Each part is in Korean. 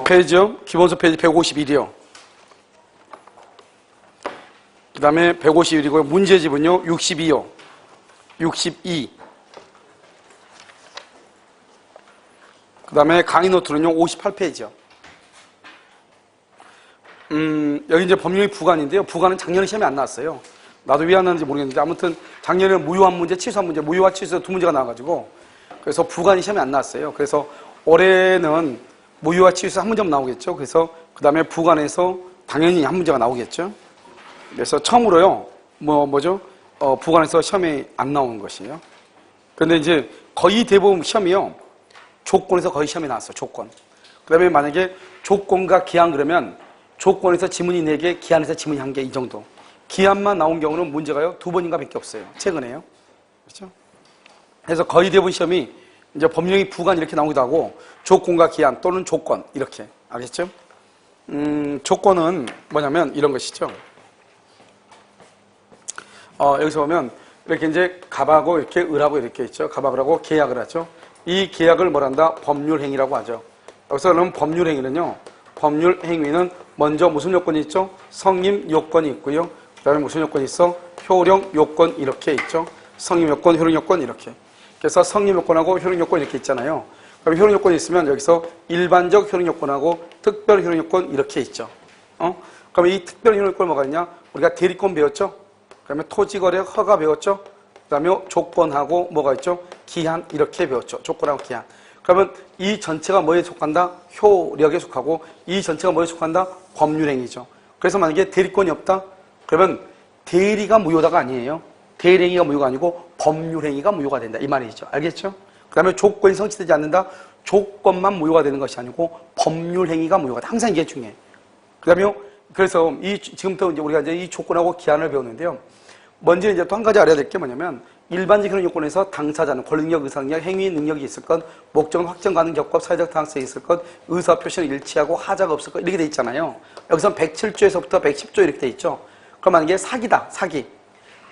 페이지요? 기본서 페이지 151이요. 그 다음에 151이고요. 문제집은요, 62요. 62. 그 다음에 강의 노트는요, 58페이지요. 여기 이제 법률 부관인데요. 부관은 작년에 시험에 안 나왔어요. 나도 왜 안 나왔는지 모르겠는데, 아무튼 작년에는 무효한 문제, 취소한 문제, 무효와 취소 두 문제가 나와가지고, 그래서 부관이 시험에 안 나왔어요. 그래서 올해는 무효와 취소 한 문제만 나오겠죠. 그래서 그 다음에 부관에서 당연히 한 문제가 나오겠죠. 그래서 처음으로요, 부관에서 시험에 안 나오는 것이에요. 그런데 이제 거의 대부분 시험이요, 조건에서 거의 시험에 나왔어요, 조건. 그 다음에 만약에 조건과 기한 그러면 조건에서 지문이 4개, 기한에서 지문이 1개, 이 정도. 기한만 나온 경우는 문제가요, 2번인가 밖에 없어요. 최근에요. 그렇죠? 그래서 거의 대부분 시험이 이제 법령이 부관 이렇게 나오기도 하고, 조건과 기한 또는 조건, 이렇게. 알겠죠? 조건은 뭐냐면 이런 것이죠. 여기서 보면 이렇게 이제 갑하고 이렇게 을하고 이렇게 있죠. 갑하고 을하고 계약을 하죠. 이 계약을 뭐란다? 법률행위라고 하죠. 여기서 그러면 법률행위는요, 법률행위는 먼저 무슨 요건이 있죠? 성립 요건이 있고요. 그 다음에 무슨 요건이 있어? 효력 요건 이렇게 있죠. 성립 요건, 효력 요건 이렇게. 그래서 성립 요건하고 효력 요건 이렇게 있잖아요. 그럼 효력 요건이 있으면 여기서 일반적 효력 요건하고 특별 효력 요건 이렇게 있죠. 그럼 이 특별 효력 요건 뭐가 있냐? 우리가 대리권 배웠죠? 그 다음에 토지거래 허가 배웠죠? 그 다음에 조건하고 뭐가 있죠? 기한 이렇게 배웠죠. 조건하고 기한. 그러면 이 전체가 뭐에 속한다? 효력에 속하고 이 전체가 뭐에 속한다? 법률행위죠. 그래서 만약에 대리권이 없다? 그러면 대리가 무효다가 아니에요. 대리행위가 무효가 아니고 법률행위가 무효가 된다. 이 말이죠. 알겠죠? 그 다음에 조건이 성취되지 않는다? 조건만 무효가 되는 것이 아니고 법률행위가 무효가 된다. 항상 이게 중요해. 그 다음에 그래서 지금부터 이제 우리가 이제 이 조건하고 기한을 배우는데요. 먼저 이제 또 한 가지 알아야 될 게 뭐냐면, 일반적 효력 요건에서 당사자는 권리력, 의사능력, 행위 능력이 있을 것, 목적은 확정 가능 격법, 사회적 타당성이 있을 것, 의사 표시는 일치하고 하자가 없을 것, 이렇게 돼 있잖아요. 여기서 107조에서부터 110조 이렇게 돼 있죠. 그럼 만약에 사기다, 사기.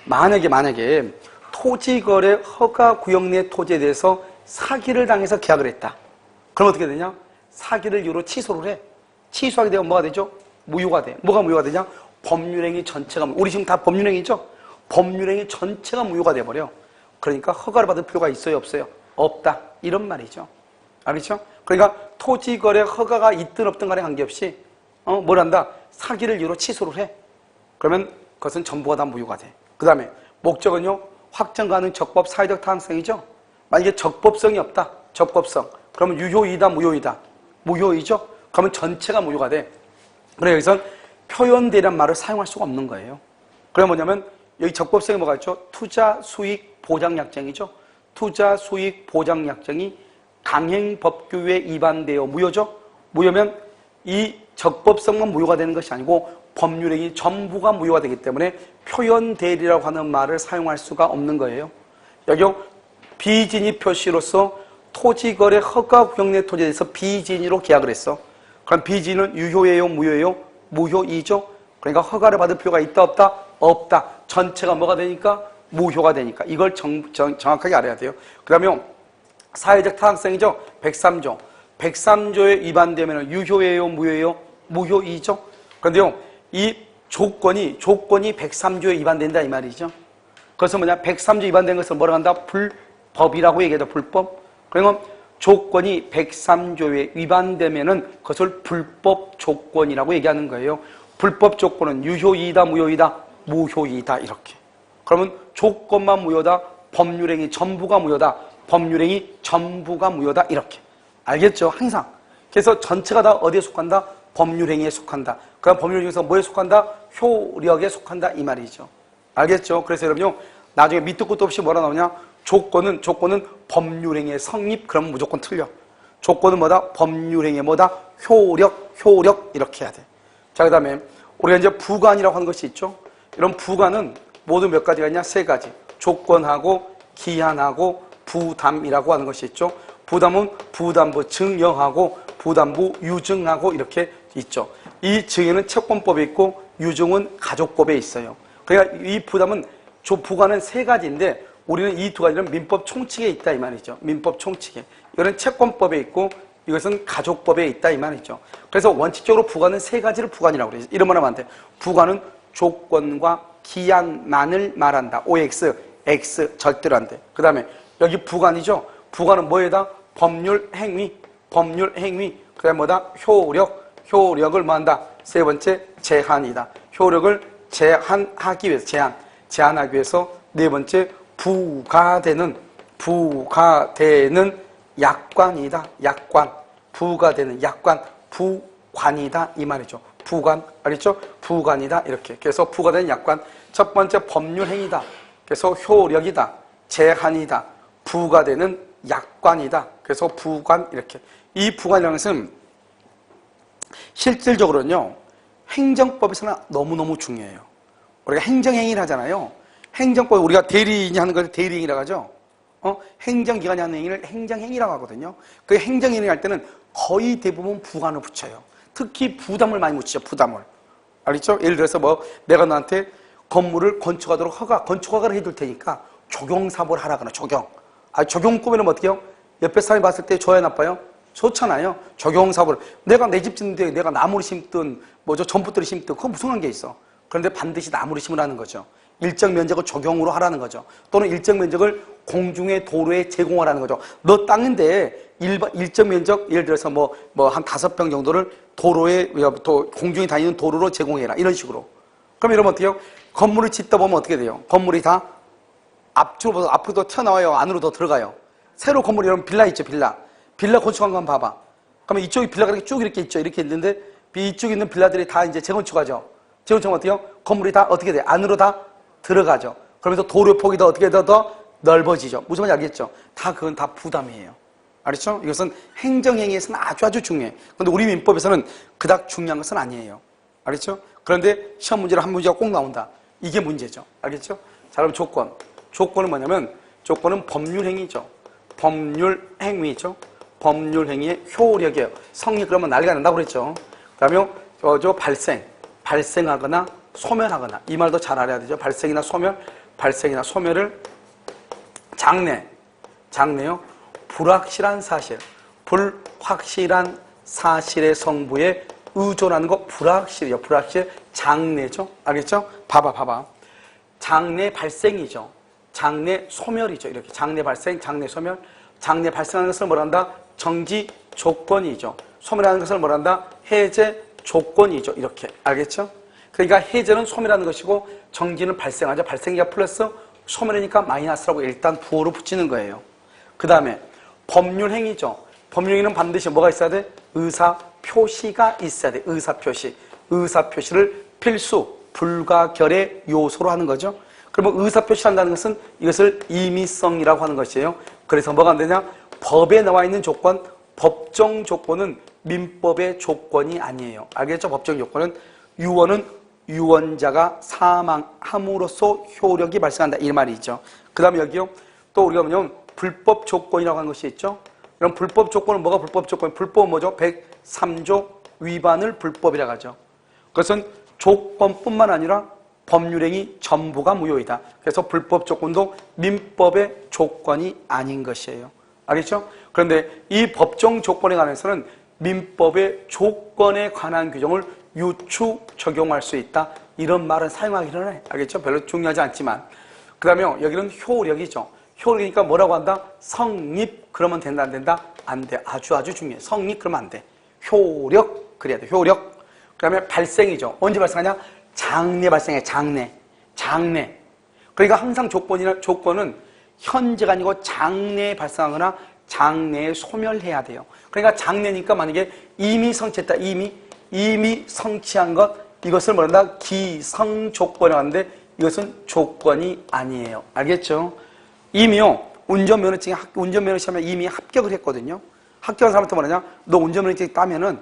만약에 토지거래 허가 구역 내 토지에 대해서 사기를 당해서 계약을 했다. 그럼 어떻게 되냐? 사기를 이유로 취소를 해. 취소하게 되면 뭐가 되죠? 무효가 돼. 뭐가 무효가 되냐? 법률행위 전체가, 우리 지금 다 법률행위죠? 법률행위 전체가 무효가 돼버려. 그러니까 허가를 받을 필요가 있어요, 없어요? 없다. 이런 말이죠. 알겠죠? 그러니까 토지거래 허가가 있든 없든 간에 관계없이 뭘 한다? 사기를 이유로 취소를 해. 그러면 그것은 전부가 다 무효가 돼. 그 다음에 목적은요, 확정 가능 적법 사회적 타당성이죠? 만약에 적법성이 없다. 적법성. 그러면 유효이다, 무효이다? 무효이죠? 그러면 전체가 무효가 돼. 그래서 여기선 표현대란 말을 사용할 수가 없는 거예요. 그래 뭐냐면 여기 적법성이 뭐가 있죠? 투자 수익 보장 약정이죠. 투자 수익 보장 약정이 강행 법규에 위반되어 무효죠. 무효면 이 적법성만 무효가 되는 것이 아니고 법률행위 전부가 무효가 되기 때문에 표현대리라고 하는 말을 사용할 수가 없는 거예요. 여기 비진입 표시로서 토지거래 허가 구역 내 토지에 대해서 비진입으로 계약을 했어. 그럼 비진입은 유효예요, 무효예요? 무효이죠. 그러니까 허가를 받을 필요가 있다, 없다? 없다. 전체가 뭐가 되니까? 무효가 되니까. 이걸 정확하게 알아야 돼요. 그 다음에 사회적 타당성이죠. 103조. 103조에 위반되면 유효예요, 무효예요? 무효이죠. 그런데요, 이 조건이 103조에 위반된다 이 말이죠. 그래서 뭐냐? 103조 위반된 것을 뭐라고 한다? 불법이라고 얘기하죠. 불법. 그러면 조건이 103조에 위반되면은 그것을 불법 조건이라고 얘기하는 거예요. 불법 조건은 유효이다, 무효이다? 무효이다, 이렇게. 그러면 조건만 무효다, 법률행위 전부가 무효다, 법률행위 전부가 무효다, 이렇게. 알겠죠? 항상. 그래서 전체가 다 어디에 속한다? 법률행위에 속한다. 그럼 법률행위에서 뭐에 속한다? 효력에 속한다, 이 말이죠. 알겠죠? 그래서 여러분요, 나중에 밑도 끝도 없이 뭐라 나오냐? 조건은 법률행위의 성립, 그러면 무조건 틀려. 조건은 뭐다? 법률행위의 뭐다? 효력, 이렇게 해야 돼. 자, 그 다음에 우리가 이제 부관이라고 하는 것이 있죠. 이런 부관은 모두 몇 가지가 있냐? 3가지. 조건하고 기한하고 부담이라고 하는 것이 있죠. 부담은 부담부 증여하고 부담부 유증하고 이렇게 있죠. 이 증여는 채권법에 있고 유증은 가족법에 있어요. 그러니까 이 부담은 부관은 3가지인데 우리는 이 2가지는 민법 총칙에 있다 이 말이죠. 민법 총칙에. 이거는 채권법에 있고 이것은 가족법에 있다 이 말이죠. 그래서 원칙적으로 부관은 세 가지를 부관이라고 그래요. 이런만 하면 안 돼. 부관은 조건과 기한만을 말한다. OX, X 절대로 안 돼. 그 다음에 여기 부관이죠. 부관은 뭐에다? 법률 행위, 법률 행위. 그 다음에 뭐다? 효력, 효력을 뭐 한다? 세 번째 제한이다. 효력을 제한하기 위해서, 제한하기 위해서. 네 번째 부과되는 약관이다. 약관, 부과되는 약관, 부관이다 이 말이죠. 부관, 알겠죠? 부관이다 이렇게. 그래서 부과되는 약관. 첫 번째 법률 행위다. 그래서 효력이다. 제한이다. 부과되는 약관이다. 그래서 부관 이렇게. 이 부관이라는 것은 실질적으로는요. 행정법에서는 너무너무 중요해요. 우리가 행정행위를 하잖아요. 행정법 우리가 대리인이 하는 것을 대리행위라고 하죠. 행정기관이 하는 행위를 행정행위라고 하거든요. 그 행정행위 할 때는 거의 대부분 부관을 붙여요. 특히 부담을 많이 붙이죠. 부담을. 알겠죠? 예를 들어서 뭐 내가 너한테 건물을 건축하도록 건축허가를 해줄 테니까 조경사업을 하라거나 적용 꾸미면 어떻게 해요? 옆에 사람이 봤을 때 좋아요 나빠요? 좋잖아요. 적용사업을 내가 내 집 짓는데 내가 나무를 심든 전봇대를 심든 그건 무슨 관계 있어. 그런데 반드시 나무를 심으라는 거죠. 일정 면적을 적용으로 하라는 거죠. 또는 일정 면적을 공중의 도로에 제공하라는 거죠. 너 땅인데 일정 면적 예를 들어서 한 5평 정도를 도로에 공중에 다니는 도로로 제공해라 이런 식으로. 그럼 이러면 어떻게 해요? 건물을 짓다 보면 어떻게 돼요? 건물이 다 앞으로 더 튀어나와요? 안으로 더 들어가요? 새로 건물이 여러분 빌라 있죠, 빌라 건축한 거 한번 봐봐. 그러면 이쪽에 빌라가 이렇게 쭉 이렇게 있죠. 이렇게 있는데 이쪽에 있는 빌라들이 다 이제 재건축하죠. 재건축하면 어떻게 해요? 건물이 다 어떻게 돼요? 안으로 다 들어가죠. 그러면서 도로 폭이 더 어떻게 더 넓어지죠. 무슨 말인지 알겠죠? 그건 다 부담이에요. 알았죠? 이것은 행정행위에서는 아주 중요해. 그런데 우리 민법에서는 그닥 중요한 것은 아니에요. 알겠죠? 그런데 시험 문제로 한 문제가 꼭 나온다. 이게 문제죠. 알겠죠? 자, 그럼 조건은 뭐냐면 조건은 법률행위죠. 법률행위죠. 법률행위의 효력이에요. 성립 그러면 난리가 난다고 그랬죠. 그 다음에 발생하거나 소멸하거나 이 말도 잘 알아야 되죠. 발생이나 소멸을 장래요. 불확실한 사실의 성부에 의존하는 거 불확실해요. 장래죠. 알겠죠? 봐봐. 장래 발생이죠. 장래 소멸이죠. 이렇게 장래 발생, 장래 소멸. 장래 발생하는 것을 뭐란다? 정지 조건이죠. 소멸하는 것을 뭐란다? 해제 조건이죠. 이렇게. 알겠죠? 그러니까 해제는 소멸하는 것이고 정지는 발생하죠. 발생기가 플러스 소멸이니까 마이너스라고 일단 부호로 붙이는 거예요. 그 다음에 법률행위죠. 법률행위는 반드시 뭐가 있어야 돼? 의사표시가 있어야 돼. 의사표시를 필수, 불가결의 요소로 하는 거죠. 그러면 의사표시를 한다는 것은 이것을 임의성이라고 하는 것이에요. 그래서 뭐가 안 되냐? 법에 나와 있는 조건, 법정 조건은 민법의 조건이 아니에요. 알겠죠? 법정 조건은 유언자가 사망함으로써 효력이 발생한다. 이 말이죠. 그 다음에 여기요. 또 우리가 뭐냐면 불법 조건이라고 하는 것이 있죠. 그럼 불법 조건은 뭐가 불법 조건? 불법은 뭐죠? 103조 위반을 불법이라고 하죠. 그것은 조건뿐만 아니라 법률행위 전부가 무효이다. 그래서 불법 조건도 민법의 조건이 아닌 것이에요. 알겠죠? 그런데 이 법정 조건에 관해서는 민법의 조건에 관한 규정을 유추 적용할 수 있다. 이런 말은 사용하기는 해. 알겠죠? 별로 중요하지 않지만. 그 다음에 여기는 효력이죠. 효력이니까 뭐라고 한다? 성립 그러면 된다 안 된다? 안 돼. 아주 중요해. 성립 그러면 안 돼. 효력 그래야 돼. 효력. 그 다음에 발생이죠. 언제 발생하냐? 장래 발생해. 장래. 그러니까 항상 조건은 현재가 아니고 장래에 발생하거나 장래에 소멸해야 돼요. 그러니까 장래니까 만약에 이미 성취했다. 이미 성취한 것, 이것을 뭐란다? 기성조건이라고 하는데 이것은 조건이 아니에요. 알겠죠? 이미요. 운전면허 시험에 이미 합격을 했거든요. 합격한 사람한테 뭐라냐? 너 운전면허증 따면은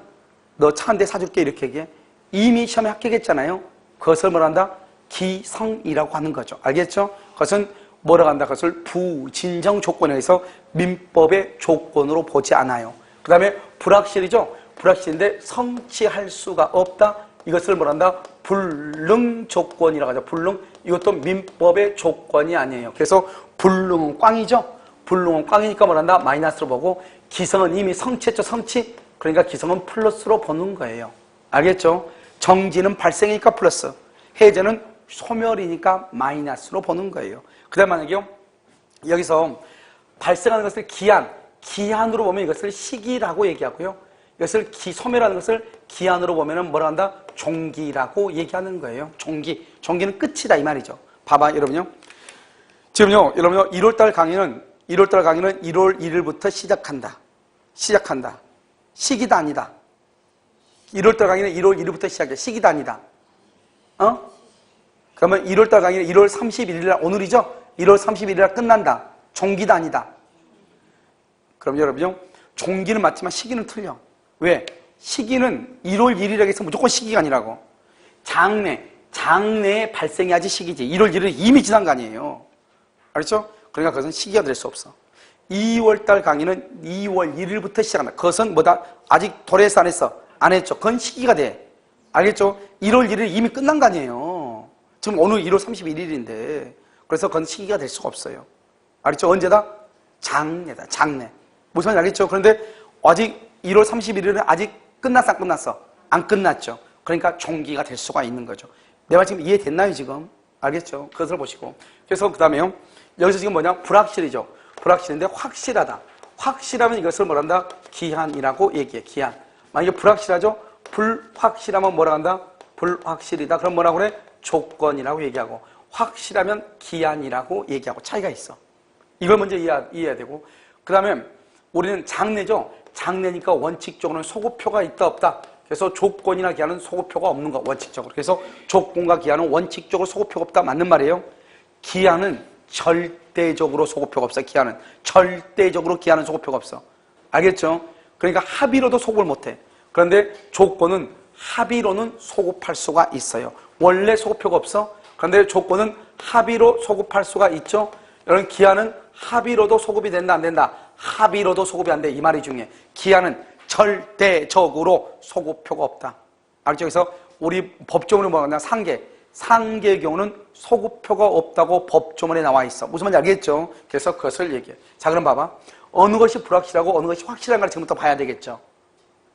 너 차 한 대 사줄게 이렇게 얘기해. 이미 시험에 합격했잖아요. 그것을 뭐란다? 기성이라고 하는 거죠. 알겠죠? 그것은 뭐라고 한다? 그것을 부진정 조건에 의해서 민법의 조건으로 보지 않아요. 그 다음에 불확실이죠? 불확실인데 성취할 수가 없다. 이것을 뭐란다? 불능 조건이라고 하죠. 불능. 이것도 민법의 조건이 아니에요. 그래서 불능은 꽝이죠. 불능은 꽝이니까 뭐란다? 마이너스로 보고 기성은 이미 성취했죠, 성취. 그러니까 기성은 플러스로 보는 거예요. 알겠죠? 정지는 발생이니까 플러스, 해제는 소멸이니까 마이너스로 보는 거예요. 그 다음 만약에요, 여기서 발생하는 것을 기한으로 보면 이것을 시기라고 얘기하고요. 이것을 소멸하는 것을 기한으로 보면은 뭐라 한다? 종기라고 얘기하는 거예요. 종기는 끝이다 이 말이죠. 봐봐 여러분요. 지금요 여러분요 1월달 강의는 1월 1일부터 시작한다. 시기도 아니다. 1월달 강의는 1월 1일부터 시작해. 시기도 아니다. 그러면 1월달 강의는 1월 31일 날, 오늘이죠? 1월 31일 날 끝난다. 종기도 아니다. 그럼 여러분요, 종기는 맞지만 시기는 틀려. 왜? 시기는 1월 1일이라고 해서 무조건 시기가 아니라고. 장래에 발생해야지 시기지. 1월 1일은 이미 지난 거 아니에요. 알겠죠? 그러니까 그것은 시기가 될 수 없어. 2월달 강의는 2월 1일부터 시작한다. 그것은 뭐다? 아직 도래했어 안 했어? 안 했죠. 그건 시기가 돼. 알겠죠? 1월 1일 이미 끝난 거 아니에요. 지금 오늘 1월 31일인데 그래서 그건 시기가 될 수가 없어요. 알겠죠? 언제다? 장래다. 장래. 무슨 말인지 알겠죠? 그런데 아직 1월 31일은 아직 끝났어 안 끝났어? 안 끝났죠. 그러니까 종기가 될 수가 있는 거죠. 내 말 지금 이해됐나요 지금? 알겠죠? 그것을 보시고. 그래서 그 다음에요. 여기서 지금 뭐냐? 불확실이죠. 불확실인데 확실하다. 확실하면 이것을 뭐라 한다? 기한이라고 얘기해. 기한. 만약에 불확실하죠? 불확실하면 뭐라 한다? 불확실이다. 그럼 뭐라고 그래? 조건이라고 얘기하고. 확실하면 기한이라고 얘기하고. 차이가 있어. 이걸 먼저 이해해야 되고. 그 다음에 우리는 장래죠. 장래니까 원칙적으로는 소급표가 있다 없다. 그래서 조건이나 기한은 소급표가 없는 거 원칙적으로. 그래서 조건과 기한은 원칙적으로 소급표가 없다. 맞는 말이에요. 기한은 절대적으로 소급표가 없어. 기한은 절대적으로 기한은 소급표가 없어. 알겠죠? 그러니까 합의로도 소급을 못해. 그런데 조건은 합의로는 소급할 수가 있어요. 원래 소급표가 없어. 그런데 조건은 합의로 소급할 수가 있죠. 여러분 기한은 합의로도 소급이 된다 안 된다? 합의로도 소급이 안 돼. 이 말이 중요해. 기한은 절대적으로 소급표가 없다. 알죠? 그래서 우리 법조문에 뭐냐? 상계의 경우는 소급표가 없다고 법조문에 나와 있어. 무슨 말인지 알겠죠? 그래서 그것을 얘기해. 자, 그럼 봐봐. 어느 것이 불확실하고 어느 것이 확실한가를 지금부터 봐야 되겠죠?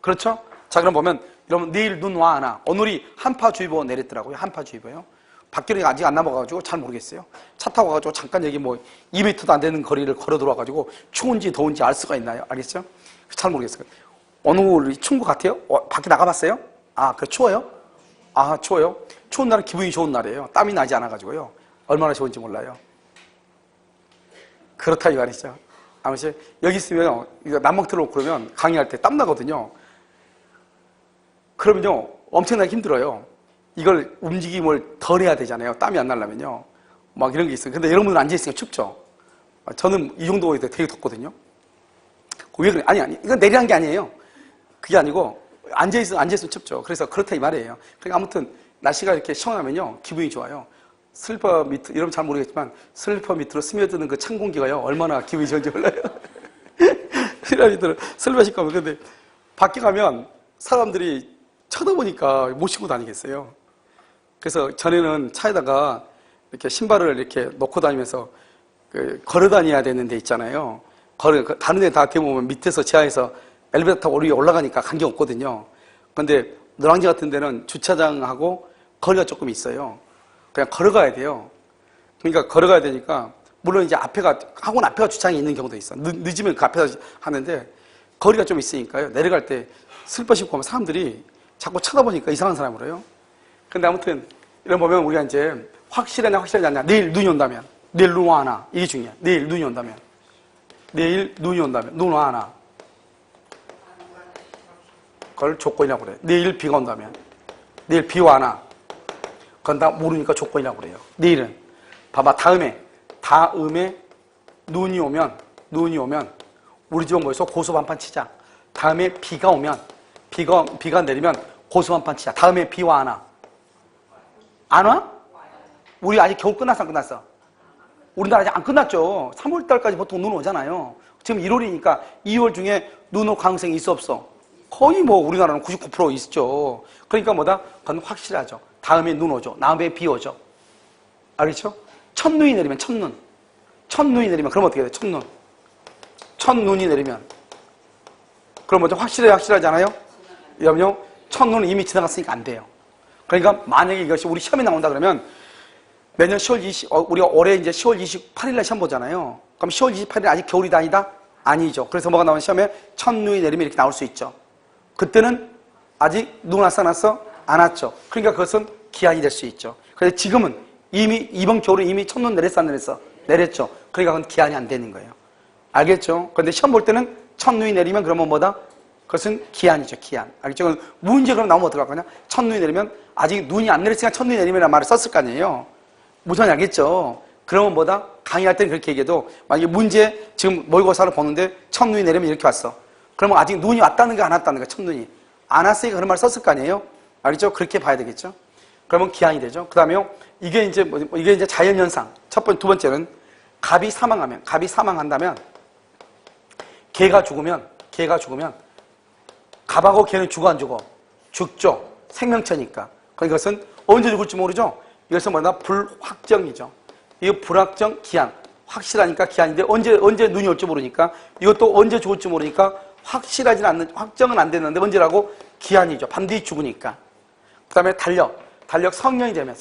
그렇죠? 자, 그럼 보면 여러분 내일 눈 와 안 와? 오늘이 한파주의보 내렸더라고요. 한파주의보요. 밖으로 아직 안 나와가지고 잘 모르겠어요. 차 타고 가가지고 잠깐 여기 뭐 2m도 안 되는 거리를 걸어 들어와가지고 추운지 더운지 알 수가 있나요? 알겠죠? 잘 모르겠어요. 오늘 추운 것 같아요? 밖에 나가봤어요? 아, 그래 추워요? 아, 추워요? 추운 날은 기분이 좋은 날이에요. 땀이 나지 않아가지고요. 얼마나 좋은지 몰라요. 그렇다 이 말이죠. 아무튼 여기 있으면 남목 들어오고 그러면 강의할 때 땀 나거든요. 그러면요 엄청나게 힘들어요. 이걸 움직임을 덜 해야 되잖아요. 땀이 안 나려면요. 막 이런 게 있어요. 근데 여러분들 앉아있으니까 춥죠? 저는 이 정도에 되게 덥거든요. 왜 그래? 아니, 이건 내리란 게 아니에요. 그게 아니고, 앉아있으면 춥죠. 그래서 그렇다 이 말이에요. 그러니까 아무튼, 날씨가 이렇게 시원하면요. 기분이 좋아요. 슬리퍼 밑, 여러분 잘 모르겠지만, 슬리퍼 밑으로 스며드는 그 찬 공기가요. 얼마나 기분이 좋은지 몰라요. 슬리퍼 신고 가면, 근데, 밖에 가면 사람들이 쳐다보니까 못 신고 다니겠어요. 그래서 전에는 차에다가 이렇게 신발을 이렇게 놓고 다니면서 걸어 다녀야 되는 데 있잖아요. 다른 데 다 보면 밑에서 지하에서 엘리베이터 타고 위에 올라가니까 관계 없거든요. 그런데 노량진 같은 데는 주차장하고 거리가 조금 있어요. 그냥 걸어가야 돼요. 그러니까 걸어가야 되니까 물론 이제 학원 앞에가 주차장이 있는 경우도 있어. 늦으면 그 앞에서 하는데 거리가 좀 있으니까요. 내려갈 때 슬퍼 신고 하면 사람들이 자꾸 쳐다보니까 이상한 사람으로 해요. 근데 아무튼 이런 보면 우리가 이제 확실하냐 확실하지 않냐. 내일 눈이 온다면 내일 눈 와 안 와? 이게 중요해. 내일 눈이 온다면 눈 와 안 와? 그걸 조건이라고 그래요. 내일 비가 온다면 내일 비 와 안 와? 그건 다 모르니까 조건이라고 그래요. 내일은 봐봐. 다음에 눈이 오면 우리 집은 모여서 고소반판 치자. 다음에 비가 오면 비가 내리면 고소반판 치자. 다음에 비 와 안 와? 안 와? 우리 아직 겨울 끝났어 안 끝났어? 우리나라 아직 안 끝났죠. 3월달까지 보통 눈 오잖아요. 지금 1월이니까 2월 중에 눈 올 가능성이 있어 없어? 거의 뭐 우리나라는 99% 있죠. 그러니까 뭐다? 그건 확실하죠. 다음에 눈 오죠. 다음에 비 오죠. 알겠죠? 첫눈이 내리면 첫눈이 내리면 그럼 어떻게 돼? 첫눈이 내리면 그럼 먼저 확실하잖아요? 여러분요, 첫눈은 이미 지나갔으니까 안 돼요. 그러니까 만약에 이것이 우리 시험에 나온다 그러면 매년 10월 우리가 올해 이제 10월 28일날 시험 보잖아요. 그럼 10월 28일 아직 겨울이다 아니다? 아니죠. 그래서 뭐가 나오는 시험에 첫눈이 내리면 이렇게 나올 수 있죠. 그때는 아직 눈 왔어 안 왔어? 안 왔죠. 그러니까 그것은 기한이 될 수 있죠. 그래서 지금은 이미 이번 겨울에 이미 첫눈 내렸어 안 내렸어? 내렸죠. 그러니까 그건 기한이 안 되는 거예요. 알겠죠? 그런데 시험 볼 때는 첫눈이 내리면 그러면 뭐다? 그것은 기한이죠, 기한. 알겠죠? 문제 그럼 나오면 어떡할 거냐? 첫눈이 내리면 아직 눈이 안 내렸으니까 첫눈이 내리면 말을 썼을 거 아니에요? 무슨 말인지 알겠죠? 그러면 뭐다? 강의할 때는 그렇게 얘기해도 만약에 문제 지금 모의고사를 보는데 첫눈이 내리면 이렇게 왔어. 그러면 아직 눈이 왔다는 게 안 왔다는 거야, 첫눈이. 안 왔으니까 그런 말을 썼을 거 아니에요? 알겠죠? 그렇게 봐야 되겠죠? 그러면 기한이 되죠. 그 다음에요, 이게 이제 자연현상. 두 번째는 갑이 사망한다면, 개가 죽으면, 갑하고 개는 죽어 안 죽어? 죽죠. 생명체니까. 그러니까 이것은 언제 죽을지 모르죠? 이것은 뭐냐? 불확정이죠. 이거 불확정 기한. 확실하니까 기한인데 언제 눈이 올지 모르니까 이것도 언제 죽을지 모르니까 확정은 안 됐는데 언제라고? 기한이죠. 반드시 죽으니까. 그 다음에 달력 성년이 되면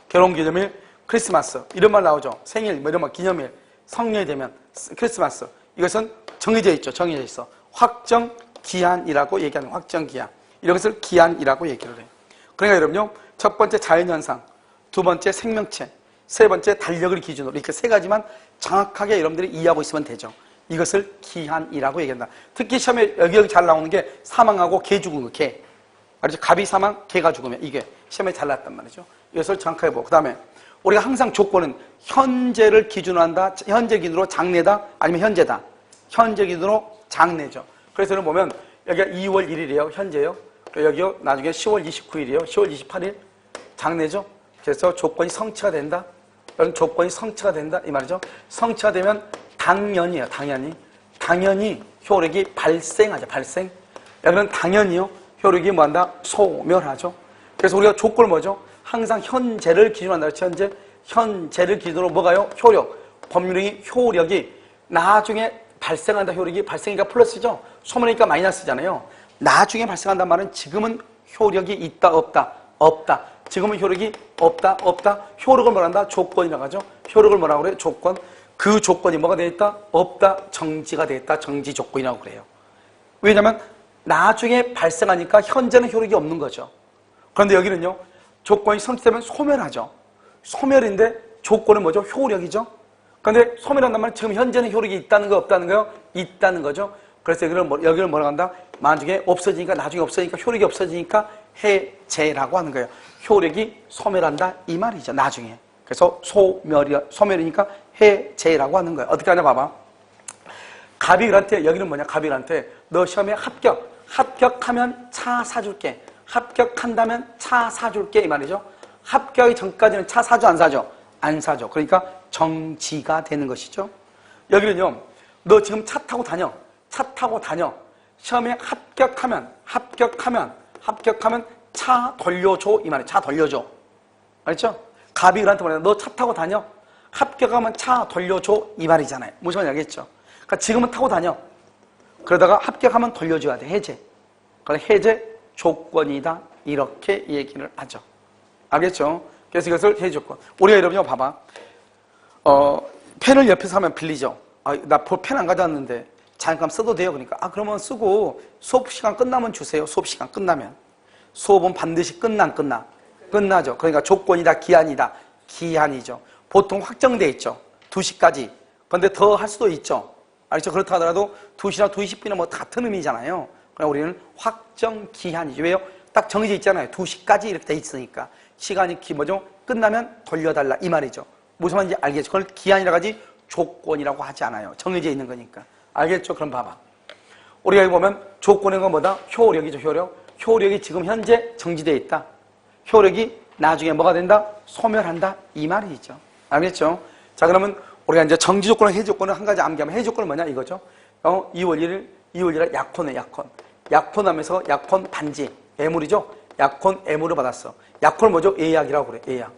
결혼기념일, 크리스마스 이런 말 나오죠. 생일 뭐 이런 말 기념일, 성년이 되면 크리스마스 이것은 정해져 있죠. 정해져 있어. 확정 기한이라고 얘기하는 확정 기한. 이것을 기한이라고 얘기를 해요. 그러니까 여러분요, 첫 번째 자연현상, 두 번째 생명체, 세 번째 달력을 기준으로 이렇게 세 가지만 정확하게 여러분들이 이해하고 있으면 되죠. 이것을 기한이라고 얘기한다. 특히 시험에 여기 잘 나오는 게 사망하고 개 죽은 거, 개. 알죠? 갑이 사망, 개가 죽으면 이게 시험에 잘 나왔단 말이죠. 이것을 정확하게 보고. 그 다음에 우리가 항상 조건은 현재를 기준으로 한다, 현재 기준으로 장래다, 아니면 현재다. 현재 기준으로 장래죠. 그래서 여러분 보면 여기가 2월 1일이에요. 현재요. 여기요. 나중에 10월 29일이에요. 10월 28일. 장래죠. 그래서 조건이 성취가 된다. 여러분 조건이 성취가 된다. 이 말이죠. 성취가 되면 당연히요. 당연히 효력이 발생하죠. 발생. 여러분 당연히요. 효력이 뭐한다? 소멸하죠. 그래서 우리가 조건을 뭐죠? 항상 현재를 기준으로 한다. 현재를 기준으로 뭐가요? 효력이 나중에 발생한다. 효력이 발생이니까 플러스죠. 소멸이니까 마이너스잖아요. 나중에 발생한다는 말은 지금은 효력이 있다 없다. 없다. 지금은 효력이 없다. 효력을 뭐라 한다? 조건이라고 하죠. 효력을 뭐라고 그래? 조건. 그 조건이 뭐가 되어 있다? 없다. 정지가 되어 있다. 정지 조건이라고 그래요. 왜냐하면 나중에 발생하니까 현재는 효력이 없는 거죠. 그런데 여기는요, 조건이 성취되면 소멸하죠. 소멸인데 조건은 뭐죠? 효력이죠. 그런데 소멸한단 말은 지금 현재는 효력이 있다는 거 없다는 거요? 있다는 거죠. 그래서 여기를 뭐라고 한다? 나중에 없어지니까, 나중에 없어지니까, 효력이 없어지니까 해제라고 하는 거예요. 효력이 소멸한다 이 말이죠. 나중에. 그래서 소멸이니까 해제라고 하는 거예요. 어떻게 하냐 봐봐. 갑이한테, 여기는 뭐냐? 갑이한테 너 시험에 합격하면 차 사줄게. 합격한다면 차 사줄게 이 말이죠. 합격하기 전까지는 차 사줘 안 사줘? 안 사줘. 그러니까 정지가 되는 것이죠. 여기는요, 너 지금 차 타고 다녀. 시험에 합격하면 차 돌려줘 이 말이에요. 차 돌려줘. 알죠? 갑이 그한테 말해요. 너 차 타고 다녀. 합격하면 차 돌려줘 이 말이잖아요. 무슨 말인지 알겠죠? 그러니까 지금은 타고 다녀. 그러다가 합격하면 돌려줘야 돼. 해제. 그러니까 해제 조건이다. 이렇게 얘기를 하죠. 알겠죠? 그래서 이것을 해제 조건. 우리가 여러분요 봐봐. 펜을 옆에서 하면 빌리죠. 나 펜 안 가져왔는데 잠깐 써도 돼요. 그러니까 그러면 쓰고 수업 시간 끝나면 주세요. 수업 시간 끝나면. 수업은 반드시 끝나죠. 그러니까 조건이다, 기한이다. 기한이죠. 보통 확정돼 있죠. 2시까지. 그런데 더 할 수도 있죠. 알죠? 그렇다 하더라도 2시나 2시 10분이나 뭐 같은 의미잖아요. 그럼 우리는 확정 기한이죠. 왜요? 딱 정해져 있잖아요. 2시까지 이렇게 돼 있으니까. 시간이 뭐죠? 끝나면 돌려달라 이 말이죠. 무슨 말인지 알겠죠? 그걸 기한이라고 하지 조건이라고 하지 않아요. 정해져 있는 거니까. 알겠죠? 그럼 봐봐. 우리가 여기 보면 조건인 건 뭐다? 효력이죠. 효력이 지금 현재 정지되어 있다. 효력이 나중에 뭐가 된다? 소멸한다. 이 말이죠. 알겠죠? 자, 그러면 우리가 이제 정지 조건과 해제 조건을 한 가지 암기하면 해제 조건은 뭐냐? 이거죠. 2월 1일 약혼에 약혼. 약혼하면서 약혼 반지. 애물이죠? 약혼 애물을 받았어. 약혼을 뭐죠? 예약이라고 그래. 예약.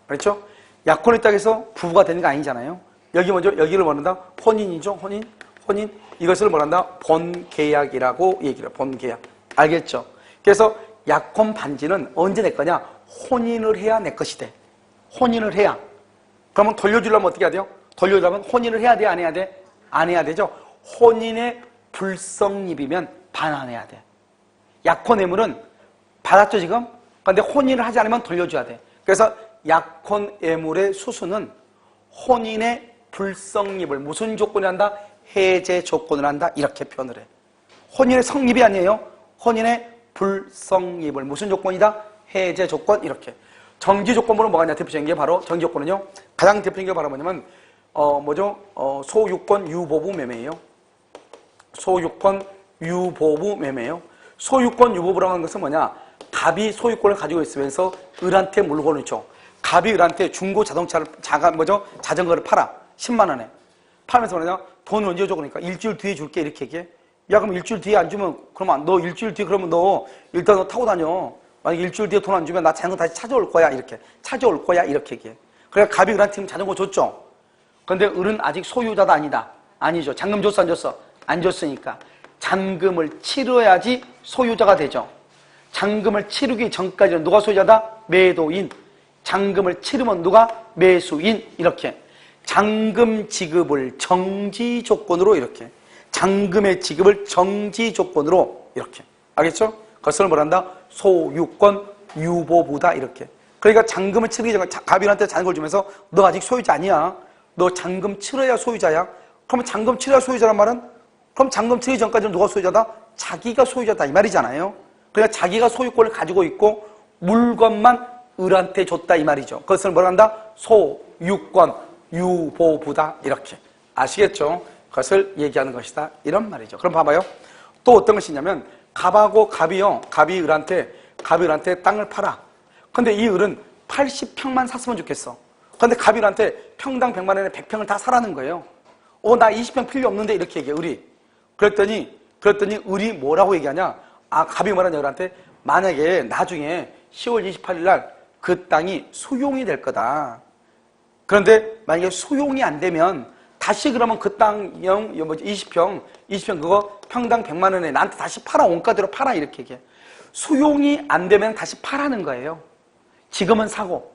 그렇죠? 약혼했다고 해서 부부가 되는 거 아니잖아요. 여기 뭐죠? 여기를 뭐는다? 혼인이죠. 혼인. 이것을 뭐란다? 본계약이라고 얘기를 해요. 본계약. 알겠죠? 그래서 약혼 반지는 언제 내 거냐? 혼인을 해야 내 것이 돼. 혼인을 해야. 그러면 돌려주려면 어떻게 해야 돼요? 돌려주려면 혼인을 해야 돼? 안 해야 돼? 안 해야 되죠? 혼인의 불성립이면 반환해야 돼. 약혼애물은 받았죠 지금? 그런데 혼인을 하지 않으면 돌려줘야 돼. 그래서 약혼애물의 수수는 혼인의 불성립을 무슨 조건을 한다? 해제 조건을 한다. 이렇게 표현을 해. 혼인의 성립이 아니에요. 혼인의 불성립을 무슨 조건이다? 해제 조건. 이렇게. 정지 조건으로 뭐가 있냐? 대표적인 게 바로 정지 조건은요. 가장 대표적인 게 바로 뭐냐면 소유권 유보부 매매예요. 소유권 유보부 매매예요. 소유권 유보부라는 것은 뭐냐? 갑이 소유권을 가지고 있으면서 을한테 물건을 줘. 갑이 을한테 중고 자동차를 자전거를 팔아. 10만 원에. 팔면서 뭐냐? 돈을 언제 줘? 그러니까 일주일 뒤에 줄게 이렇게 얘기해. 야 그럼 일주일 뒤에 안 주면 그러면 너 일주일 뒤에 그러면 너 일단 너 타고 다녀. 만약 일주일 뒤에 돈 안 주면 나 자전거 다시 찾아올 거야 이렇게. 찾아올 거야 이렇게 얘기해. 그러니까 갑이 을한테 자전거 줬죠. 근데 을은 아직 소유자다 아니다. 아니죠. 잔금 줬어 안 줬어? 안 줬으니까 잔금을 치러야지 소유자가 되죠. 잔금을 치르기 전까지는 누가 소유자다? 매도인. 잔금을 치르면 누가? 매수인. 이렇게 잔금 지급을 정지 조건으로 이렇게 잔금의 지급을 정지 조건으로 이렇게 알겠죠? 그것을 뭐란다? 소유권 유보부다 이렇게. 그러니까 잔금을 치르기 전에 갑이한테 잔금을 주면서 너 아직 소유자 아니야. 너 잔금 치러야 소유자야. 그러면 잔금 치러야 소유자란 말은 그럼 잔금 치르기 전까지는 누가 소유자다? 자기가 소유자다 이 말이잖아요. 그러니까 자기가 소유권을 가지고 있고 물건만 을한테 줬다 이 말이죠. 그것을 뭐란다? 소유권 유보부다 이렇게. 아시겠죠? 그것을 얘기하는 것이다 이런 말이죠. 그럼 봐봐요. 또 어떤 것이 있냐면 갑하고 갑이요. 갑이 을한테 땅을 팔아. 근데 이 을은 80평만 샀으면 좋겠어. 근데 갑이 을한테 평당 100만 원에 100평을 다 사라는 거예요. 나 20평 필요 없는데 이렇게 얘기해 을이. 그랬더니 을이 뭐라고 얘기하냐? 갑이 뭐라냐 을한테 만약에 나중에 10월 28일 날 그 땅이 소용이 될 거다. 그런데 만약에 소용이 안 되면 다시 그러면 그 땅 20평 그거 평당 100만 원에 나한테 다시 팔아. 원가대로 팔아 이렇게 얘기해. 소용이 안 되면 다시 팔라는 거예요. 지금은 사고.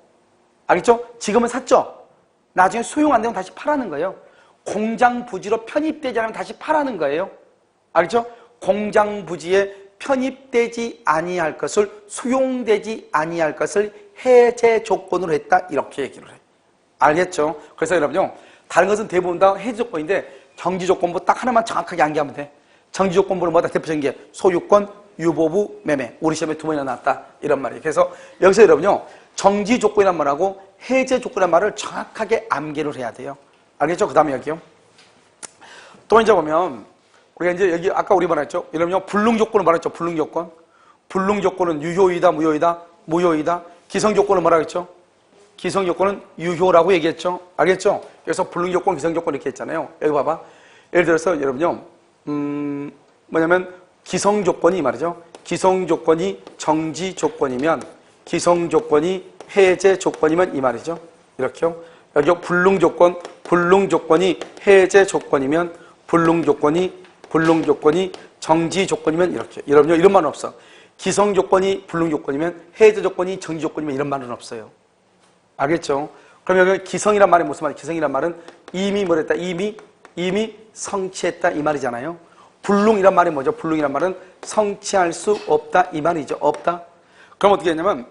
알겠죠? 지금은 샀죠? 나중에 소용 안 되면 다시 팔라는 거예요. 공장 부지로 편입되지 않으면 다시 팔라는 거예요. 알겠죠? 공장 부지에 편입되지 아니할 것을 수용되지 아니할 것을 해제 조건으로 했다 이렇게 얘기를 해. 알겠죠? 그래서 여러분요 다른 것은 대부분 다 해제 조건인데 정지 조건부 딱 하나만 정확하게 암기하면 돼. 정지 조건부는 뭐다? 대표적인 게 소유권 유보부 매매. 우리 시험에 2번이나 나왔다 이런 말이에요. 그래서 여기서 여러분요 정지 조건이란 말하고 해제 조건이란 말을 정확하게 암기를 해야 돼요. 알겠죠? 그 다음에 여기요. 또 이제 보면 우리가 이제 여기 아까 우리 말했죠. 여러분요 불능 조건을 말했죠. 불능 조건. 불능 조건은 유효이다, 무효이다, 무효이다. 기성 조건을 뭐라고 했죠? 기성 조건은 유효라고 얘기했죠. 알겠죠? 그래서 불능 조건, 기성 조건 이렇게 했잖아요. 여기 봐봐. 예를 들어서 여러분요 뭐냐면 기성 조건이 말이죠. 기성 조건이 정지 조건이면 기성 조건이 해제 조건이면 이 말이죠. 이렇게요. 여기 불능 조건이 해제 조건이면 불능 조건이 정지 조건이면 이렇게. 여러분요 이런 말은 없어. 기성 조건이 불능 조건이면 해제 조건이 정지 조건이면 이런 말은 없어요. 알겠죠? 그럼 여기 기성이란 말이 무슨 말이야? 기성이란 말은 이미 뭐랬다? 이미 성취했다 이 말이잖아요. 불능이란 말이 뭐죠? 불능이란 말은 성취할 수 없다 이 말이죠. 없다. 그럼 어떻게 했냐면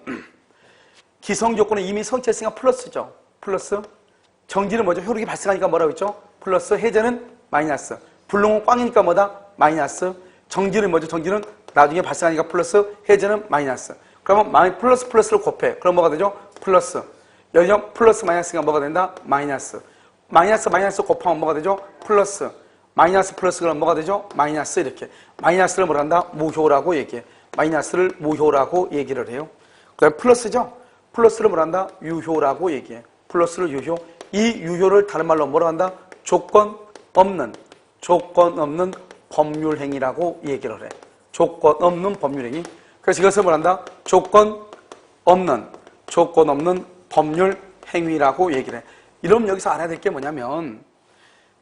기성 조건은 이미 성취했으니까 플러스죠. 플러스. 정지는 뭐죠? 효력이 발생하니까 뭐라고 했죠? 플러스. 해제는 마이너스. 불능은 꽝이니까 뭐다? 마이너스. 정지는 뭐죠? 정지는 나중에 발생하니까 플러스. 해제는 마이너스. 그러면 플러스를 곱해. 그럼 뭐가 되죠? 플러스. 여기서 플러스 마이너스가 뭐가 된다? 마이너스. 마이너스 곱하면 뭐가 되죠? 플러스. 마이너스 플러스가 뭐가 되죠? 마이너스 이렇게. 마이너스를 뭐라 한다? 무효라고 얘기해. 마이너스를 무효라고 얘기를 해요. 그 다음에 플러스죠? 플러스를 뭐라 한다? 유효라고 얘기해. 플러스를 유효. 이 유효를 다른 말로 뭐라 한다? 조건 없는 법률행위라고 얘기를 해. 조건 없는 법률행위. 그래서 이것을 뭐라 한다? 조건 없는 법률행위라고 얘기를 해. 이러면 여기서 알아야 될 게 뭐냐면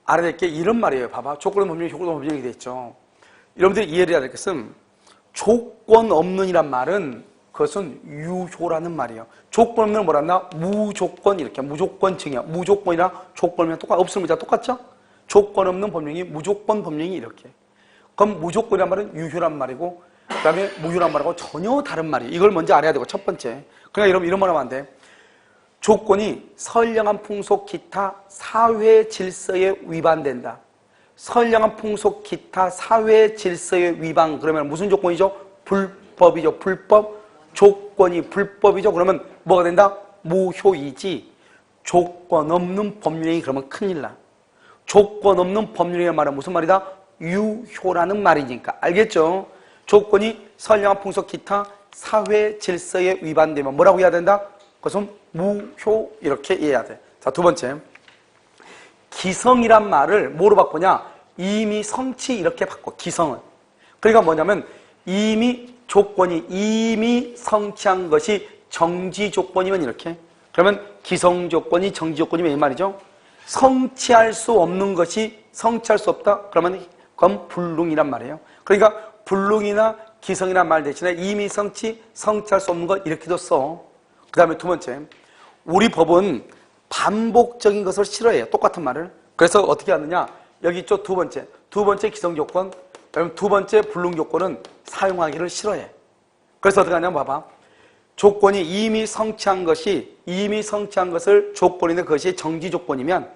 알아야 될 게 이런 말이에요. 봐봐. 조건 없는 법령, 조건 없는 법령이 되어 있죠. 여러분들이 이해를 해야 될 것은 조건 없는이란 말은 그것은 유효라는 말이에요. 조건 없는 뭐란다? 무조건 이렇게 무조건 증여. 무조건이랑 조건이랑 없으면 똑같죠? 조건 없는 법령이 무조건 법령이 이렇게. 그럼 무조건이란 말은 유효란 말이고 그 다음에 무효란 말하고 전혀 다른 말이에요. 이걸 먼저 알아야 되고 첫 번째. 그러니까 여러분 이런 말 하면 안 돼. 조건이 선량한 풍속 기타 사회 질서에 위반된다. 선량한 풍속 기타 사회 질서에 위반 그러면 무슨 조건이죠? 불법이죠. 불법. 조건이 불법이죠. 그러면 뭐가 된다? 무효이지. 조건 없는 법령이 그러면 큰일 나. 조건 없는 법령이라는 말은 무슨 말이다? 유효라는 말이니까. 알겠죠? 조건이 선량한 풍속 기타 사회 질서에 위반되면 뭐라고 해야 된다? 그것은 무효 이렇게 이해해야 돼. 자, 두 번째. 기성이란 말을 뭐로 바꾸냐? 이미 성취 이렇게 바꿔. 기성은. 그러니까 뭐냐면 조건이 이미 성취한 것이 정지 조건이면 이렇게. 그러면 기성 조건이 정지 조건이면 이 말이죠. 성취할 수 없는 것이 성취할 수 없다? 그러면 그건 불능이란 말이에요. 그러니까 불능이나 기성이란 말 대신에 이미 성취할 수 없는 것 이렇게도 써. 그 다음에 두 번째. 우리 법은 반복적인 것을 싫어해요. 똑같은 말을. 그래서 어떻게 하느냐? 여기 있죠. 두 번째 기성 조건. 그다음에 두 번째 불능 조건은 사용하기를 싫어해. 그래서 어떻게 하냐면 봐봐. 조건이 이미 성취한 것을 조건인데 그것이 정지 조건이면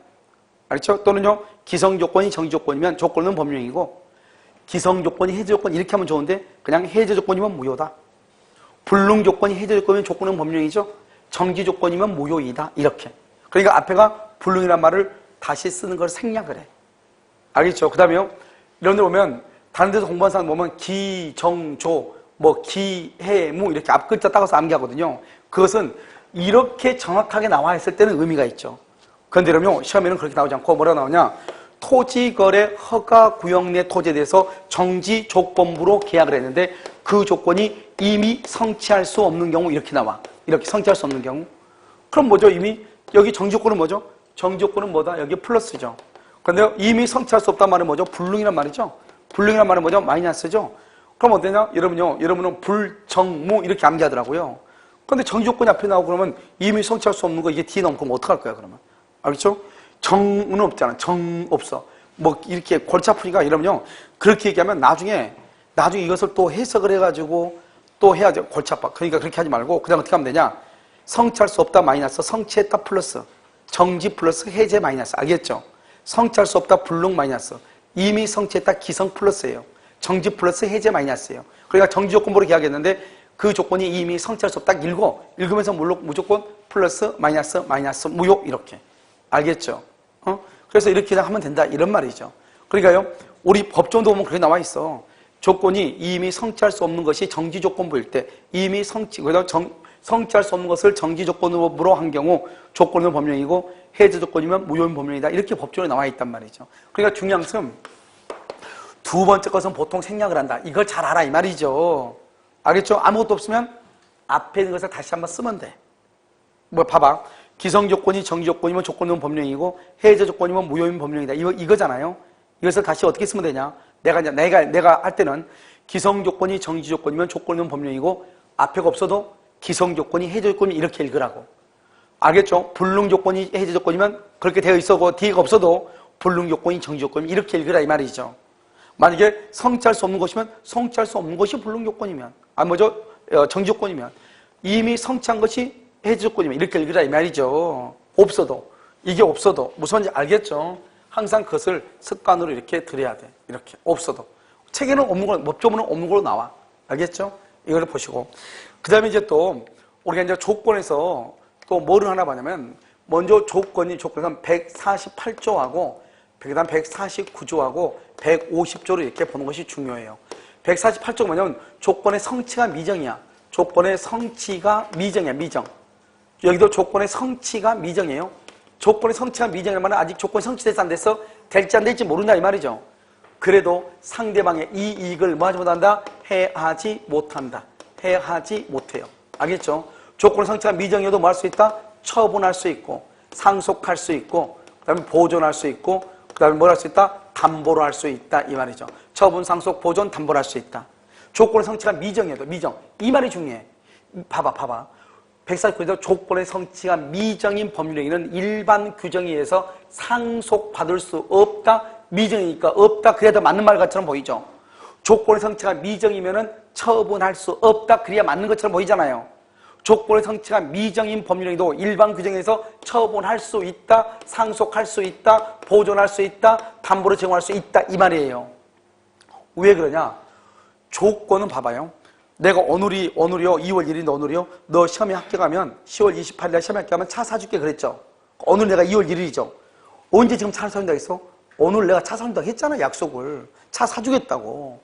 알겠죠? 또는요 기성 조건이 정지 조건이면 조건은 법령이고 기성 조건이 해제 조건 이렇게 하면 좋은데 그냥 해제 조건이면 무효다. 불능 조건이 해제 조건이면 조건은 법령이죠. 정지 조건이면 무효이다. 이렇게. 그러니까 앞에가 불능이란 말을 다시 쓰는 걸 생략을 해. 알겠죠? 그 다음에요. 이런 데 보면 다른 데서 공부한 사람 보면 기정조, 기해무 이렇게 앞글자 따가서 암기하거든요. 그것은 이렇게 정확하게 나와 있을 때는 의미가 있죠. 그런데 여러분 시험에는 그렇게 나오지 않고 뭐라고 나오냐? 토지거래 허가 구역 내 토지에 대해서 정지 조건부로 계약을 했는데 그 조건이 이미 성취할 수 없는 경우 이렇게 나와. 이렇게 성취할 수 없는 경우. 그럼 뭐죠? 이미 여기 정지 조건은 뭐죠? 정지 조건은 뭐다? 여기 플러스죠. 그런데 이미 성취할 수 없단 말은 뭐죠? 불능이란 말이죠. 불능이란 말은 뭐죠? 마이너스죠. 그럼 어떠냐? 여러분은 불정무 이렇게 암기하더라고요. 그런데 정지 조건이 앞에 나오고 그러면 이미 성취할 수 없는 거 이게 뒤에 넘으면 어떡할 거야 그러면? 알겠죠? 정은 없잖아. 정 없어. 이렇게 골치 아프니까 이러면요. 그렇게 얘기하면 나중에 이것을 또 해석을 해가지고 또 해야죠. 골치 아파. 그러니까 그렇게 하지 말고 그다음 어떻게 하면 되냐? 성취할 수 없다 마이너스, 성취했다 플러스, 정지 플러스, 해제 마이너스. 알겠죠? 성취할 수 없다 불능 마이너스, 이미 성취했다 기성 플러스예요. 정지 플러스 해제 마이너스예요. 그러니까 정지 조건부로 계약했는데 그 조건이 이미 성취할 수 없다 읽으면서 무조건 플러스 마이너스 무효 이렇게. 알겠죠? 그래서 이렇게 하면 된다 이런 말이죠. 그러니까요 우리 법정도 보면 그렇게 나와 있어. 조건이 이미 성취할 수 없는 것이 정지 조건부일 때 이미 성취할 수 없는 것을 정지 조건으로 한 경우 조건은 법령이고 해제 조건이면 무효인 법령이다. 이렇게 법조에 나와 있단 말이죠. 그러니까 중요한 것은 두 번째 것은 보통 생략을 한다. 이걸 잘 알아 이 말이죠. 알겠죠? 아무것도 없으면 앞에 있는 것을 다시 한번 쓰면 돼. 봐봐. 기성 조건이 정지 조건이면 조건은 법령이고 해제 조건이면 무효인 법령이다. 이거잖아요. 이것을 다시 어떻게 쓰면 되냐? 내가 할 때는 기성 조건이 정지 조건이면 조건은 법령이고 앞에가 없어도 기성 조건이 해제 조건이면 이렇게 읽으라고. 알겠죠? 불능 조건이 해제 조건이면 그렇게 되어 있어도 뒤가 없어도 불능 조건이 정지 조건이면 이렇게 읽으라 이 말이죠. 만약에 성취할 수 없는 것이면 성취할 수 없는 것이 불능 조건이면 정지 조건이면 이미 성취한 것이 해제 조건이면 이렇게 읽으라 이 말이죠. 이게 없어도 무슨 말인지 알겠죠? 항상 그것을 습관으로 이렇게 들여야 돼. 이렇게 없어도 책에는 없는 걸 법조문은 없는 걸로 나와. 알겠죠? 이걸 보시고 그 다음에 이제 또 우리가 이제 조건에서 또 뭐를 하나 봐냐면 먼저 조건은 148조하고 그다음 149조하고 150조를 이렇게 보는 것이 중요해요. 148조가 뭐냐면 조건의 성취가 미정이야. 조건의 성취가 미정이야. 미정. 여기도 조건의 성취가 미정이에요. 조건의 성취가 미정이란 말은 아직 조건이 성취돼서 안 돼서 될지 안 될지 모른다 이 말이죠. 그래도 상대방의 이 이익을 뭐하지 못한다? 해하지 못한다. 해하지 못해요. 알겠죠? 조건의 성취가 미정이어도 뭐 할 수 있다? 처분할 수 있고 상속할 수 있고 그 다음에 보존할 수 있고 그 다음에 뭘 할 수 있다? 담보로 할 수 있다. 이 말이죠. 처분, 상속, 보존, 담보로 할 수 있다. 조건의 성취가 미정이어도 미정. 이 말이 중요해. 봐봐. 149조에서 조건의 성취가 미정인 법률행위는 일반 규정에 의해서 상속받을 수 없다. 미정이니까 없다. 그래야 더 맞는 말 것처럼 보이죠. 조건의 성취가 미정이면은 처분할 수 없다. 그래야 맞는 것처럼 보이잖아요. 조건의 성취가 미정인 법률행위도 일반 규정에서 처분할 수 있다. 상속할 수 있다. 보존할 수 있다. 담보로 제공할 수 있다. 이 말이에요. 왜 그러냐? 조건은 봐봐요. 내가 오늘이요 2월 1일인데 오늘이요 너 시험에 합격하면 10월 28일에 시험에 합격하면 차 사줄게 그랬죠. 오늘 내가 2월 1일이죠. 언제 지금 차를 사준다고 했어? 오늘 내가 차 사준다고 했잖아. 약속을. 차 사주겠다고.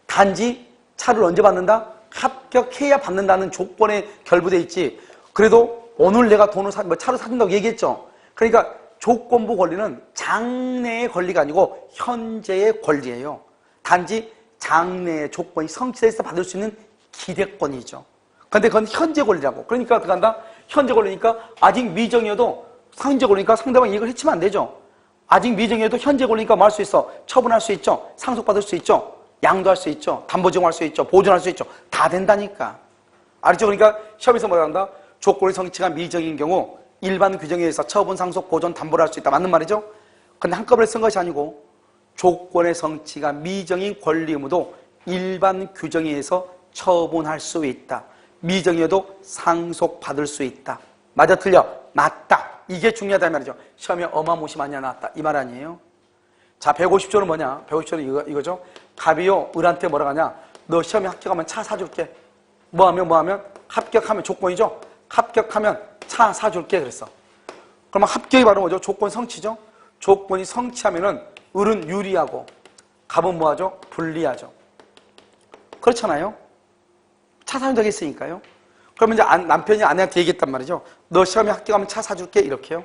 단지 차를 언제 받는다? 합격해야 받는다는 조건에 결부돼 있지. 그래도 오늘 내가 차를 사준다고 얘기했죠. 그러니까 조건부 권리는 장래의 권리가 아니고 현재의 권리예요. 단지 장래의 조건이 성취돼서 받을 수 있는 기대권이죠. 근데 그건 현재 권리라고. 그러니까 어떻게 한다? 현재 권리니까 아직 미정이어도 현재 권리니까 상대방이 이걸 해치면 안 되죠. 아직 미정이어도 현재 권리니까 뭐 할 수 있어? 처분할 수 있죠. 상속받을 수 있죠. 양도할 수 있죠. 담보 제공할 수 있죠. 보존할 수 있죠. 다 된다니까. 알죠? 그러니까 시험에서 뭐라 한다? 조건의 성취가 미정인 경우 일반 규정에 의해서 처분, 상속, 보존, 담보를 할 수 있다. 맞는 말이죠? 근데 한꺼번에 쓴 것이 아니고 조건의 성취가 미정인 권리 의무도 일반 규정에 의해서 처분할 수 있다. 미정이어도 상속받을 수 있다. 맞아 틀려? 맞다. 이게 중요하다 이 말이죠. 시험에 어마무시 많이 나왔다. 이 말 아니에요? 자, 150조는 뭐냐? 150조는 이거죠. 갑이요 을한테 뭐라 하냐? 너 시험에 합격하면 차 사줄게. 뭐하면? 합격하면 조건이죠. 합격하면 차 사줄게 그랬어. 그러면 합격이 바로 뭐죠? 조건 성취죠. 조건이 성취하면은 을은 유리하고 갑은 뭐하죠? 불리하죠. 그렇잖아요. 차 사준다고 했으니까요. 그러면 이제 남편이 아내한테 얘기했단 말이죠. 너 시험에 합격하면 차 사줄게 이렇게요.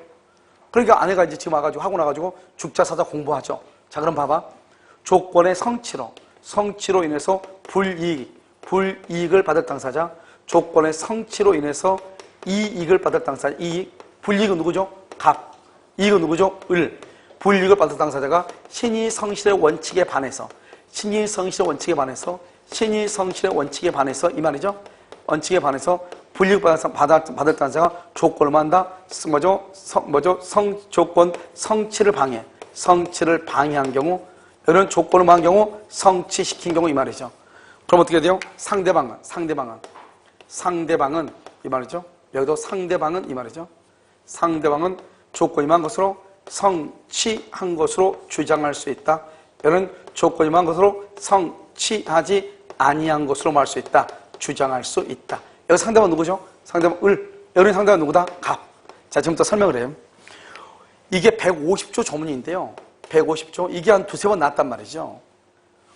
그러니까 아내가 이제 지금 와가지고 하고 나가지고 죽자 사자 공부하죠. 자, 그럼 봐봐. 조건의 성취로 인해서 불이익을 받을 당사자. 조건의 성취로 인해서 이익을 받을 당사자. 불이익은 누구죠? 갑. 이익은 누구죠? 을. 불이익을 받을 당사자가 신의성실의 원칙에 반해서 신의성실의 원칙에 반해서 이 말이죠. 원칙에 반해서 불이익 받을 당사자가 조건을 만다. 조건 성취를 방해한 경우, 이런 조건을 망한 경우, 성취시킨 경우 이 말이죠. 그럼 어떻게 돼요? 상대방은 이 말이죠. 여기도 상대방은 이 말이죠. 상대방은 조건이 망한 것으로 성취한 것으로 주장할 수 있다. 이는 조건이 망한 것으로 성취하지 아니한 것으로 말할 수 있다. 주장할 수 있다. 여기 상대방은 누구죠? 상대방 을. 여기 상대방은 누구다? 갑. 자, 지금부터 설명을 해요. 이게 150조 조문인데요. 150조. 이게 한 두세 번 나왔단 말이죠.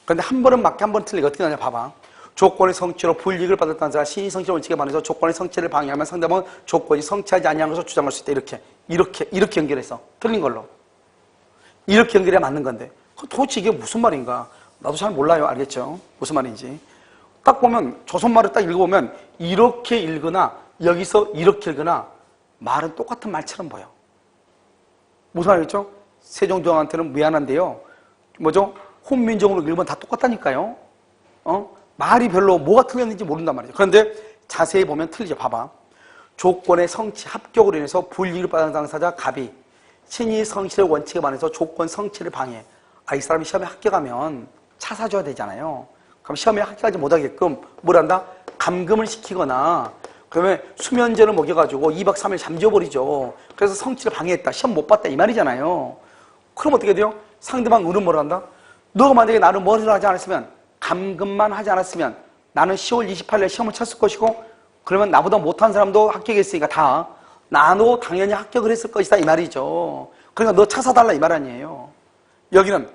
그런데 한 번은 맞게 한 번은 틀리게 어떻게 나냐 봐봐. 조건의 성취로 불이익을 받았다는 자가 신의성실 원칙에 반해서 조건의 성취를 방해하면 상대방은 조건이 성취하지 아니한 것으로 주장할 수 있다. 이렇게 연결해서 틀린 걸로. 이렇게 연결해야 맞는 건데 도대체 이게 무슨 말인가? 나도 잘 몰라요. 알겠죠? 무슨 말인지. 딱 보면 조선말을 딱 읽어보면 이렇게 읽으나 여기서 이렇게 읽으나 말은 똑같은 말처럼 보여. 무슨 말이겠죠? 세종대왕한테는 미안한데요. 뭐죠? 혼민정으로 읽으면 다 똑같다니까요. 말이 별로 뭐가 틀렸는지 모른단 말이죠. 그런데 자세히 보면 틀리죠. 봐봐. 조건의 성취, 합격으로 인해서 불이익을 받은 당사자 갑이 신의 성실의 원칙에 반해서 조건 성취를 방해. 이 사람이 시험에 합격하면 차 사줘야 되잖아요. 그럼 시험에 합격하지 못하게끔 뭘 한다? 감금을 시키거나 그러면 수면제를 먹여가지고 2박 3일 잠재워버리죠. 그래서 성취를 방해했다. 시험 못 봤다. 이 말이잖아요. 그럼 어떻게 돼요? 상대방 을은 뭘 한다? 너가 만약에 나를 머리를 하지 않았으면 감금만 하지 않았으면 나는 10월 28일에 시험을 쳤을 것이고 그러면 나보다 못한 사람도 합격했으니까 다 나도 당연히 합격을 했을 것이다 이 말이죠. 그러니까 너 차 사달라 이 말 아니에요. 여기는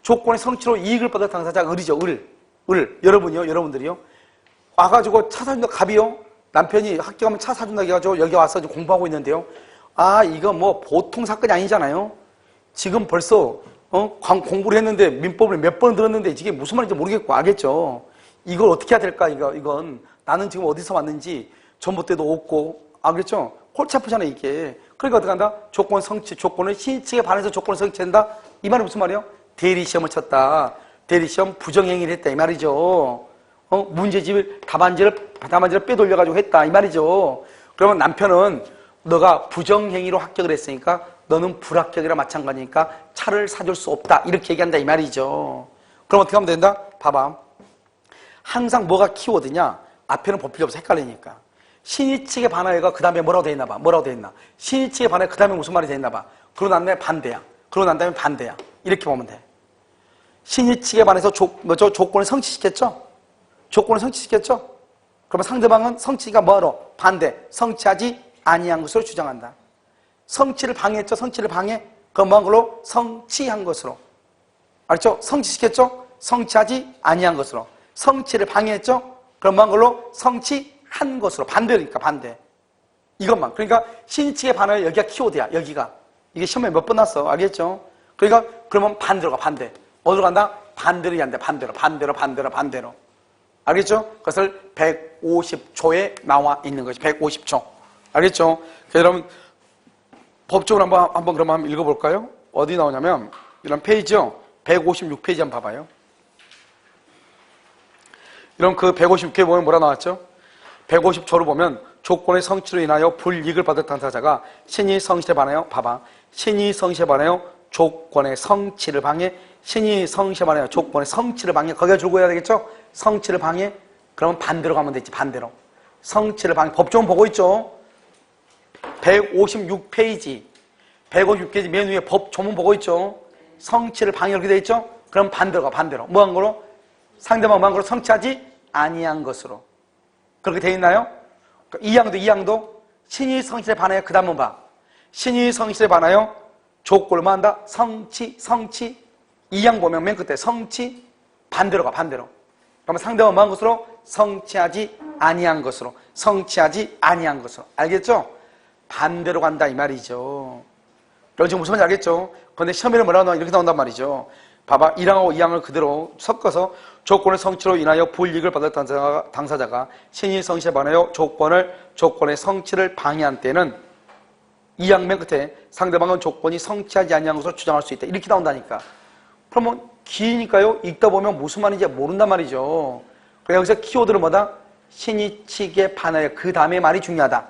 조건의 성취로 이익을 받을 당사자가 을이죠. 여러분들이요 와가지고 차 사준다 갑이요. 남편이 합격하면 차 사준다 해가지고 여기 와서 공부하고 있는데요. 이거 뭐 보통 사건이 아니잖아요. 지금 벌써 공부를 했는데 민법을 몇 번 들었는데 이게 무슨 말인지 모르겠고 알겠죠. 이걸 어떻게 해야 될까 이건 나는 지금 어디서 왔는지 전봇대도 없고 알겠죠. 골치 아프잖아 이게. 그러니까 어떻게 한다? 조건 성취, 조건을 신칙에 반해서 조건을 성취한다. 이 말은 무슨 말이에요? 대리시험을 쳤다. 대리시험 부정행위를 했다 이 말이죠. 문제집을 답안지를 빼돌려가지고 했다 이 말이죠. 그러면 남편은 너가 부정행위로 합격을 했으니까 너는 불합격이라 마찬가지니까 차를 사줄 수 없다 이렇게 얘기한다 이 말이죠. 그럼 어떻게 하면 된다? 봐봐. 항상 뭐가 키워드냐? 앞에는 법필이 없어 헷갈리니까. 신의 측에 반하여가 그 다음에 뭐라고 돼 있나 봐. 뭐라고 돼 있나? 신의 측에 반하여 그 다음에 무슨 말이 돼 있나 봐. 그러고 난 다음에 반대야. 그러고 난 다음에 반대야. 이렇게 보면 돼. 신의 측에 반해서 조건을 성취시켰죠? 조건을 성취시켰죠? 그러면 상대방은 성취가 뭐로? 반대. 성취하지 아니한 것으로 주장한다. 성취를 방해했죠? 성취를 방해? 그럼 뭐한 걸로? 성취한 것으로. 알죠? 성취시켰죠? 성취하지 아니한 것으로. 성취를 방해했죠? 그럼 뭐한 걸로? 성취한 것으로. 반대니까 반대. 이것만. 그러니까 신의측에 반하여 여기가 키워드야. 여기가. 이게 시험에 몇 번 났어. 알겠죠? 그러니까 그러면 반대로 가. 반대. 어디로 간다? 반대로 얘기한다. 반대로. 알겠죠? 그것을 150초에 나와 있는 것이 150초. 알겠죠? 여러분 법적으로 한번 그럼 한번 읽어볼까요? 어디 나오냐면 이런 페이지요. 156페이지 한번 봐봐요. 이런 그 156회 보면 뭐라 나왔죠? 150초로 보면 조건의 성취로 인하여 불이익을 받은 당사자가 신의 성실에 반하여 봐봐. 신의 성실에 반하여 조건의 성취를 방해. 신의 성실에 반하여 조건의 성취를 방해. 거기가 줄고 해야 되겠죠? 성취를 방해. 그러면 반대로 가면 되지. 반대로. 성취를 방해. 법조문 보고 있죠? 156페이지. 156페이지 맨 위에 법조문 보고 있죠? 성취를 방해 이렇게 되어 있죠? 그럼 반대로 가. 반대로. 뭐한 거로? 상대방 뭐한 거로? 성취하지 아니한 것으로. 그렇게 되어 있나요? 이 양도 신의 성실에 반하여 그 다음은 봐. 신의 성실에 반하여 조건을 뭐 한다? 성취. 이 양 보면 맨 끝에 성취 반대로 가. 반대로. 그러면 상대방 뭐한 것으로? 성취하지 아니한 것으로. 성취하지 아니한 것으로. 알겠죠? 반대로 간다 이 말이죠. 여러분 지금 무슨 말인지 알겠죠? 그런데 시험에는 뭐라고 나와? 이렇게 나온단 말이죠. 봐봐. 1항하고 2항을 그대로 섞어서 조건의 성취로 인하여 불이익을 받을 당사자가 신의 성실에 반하여 조건의 성취를 방해한 때는 2항 맨 끝에 상대방은 조건이 성취하지 아니한 것으로 주장할 수 있다. 이렇게 나온다니까. 그러면 기니까요. 읽다 보면 무슨 말인지 모른단 말이죠. 그래서 여기서 키워드는 뭐다? 신의 측에 반하여 그 다음에 말이 중요하다.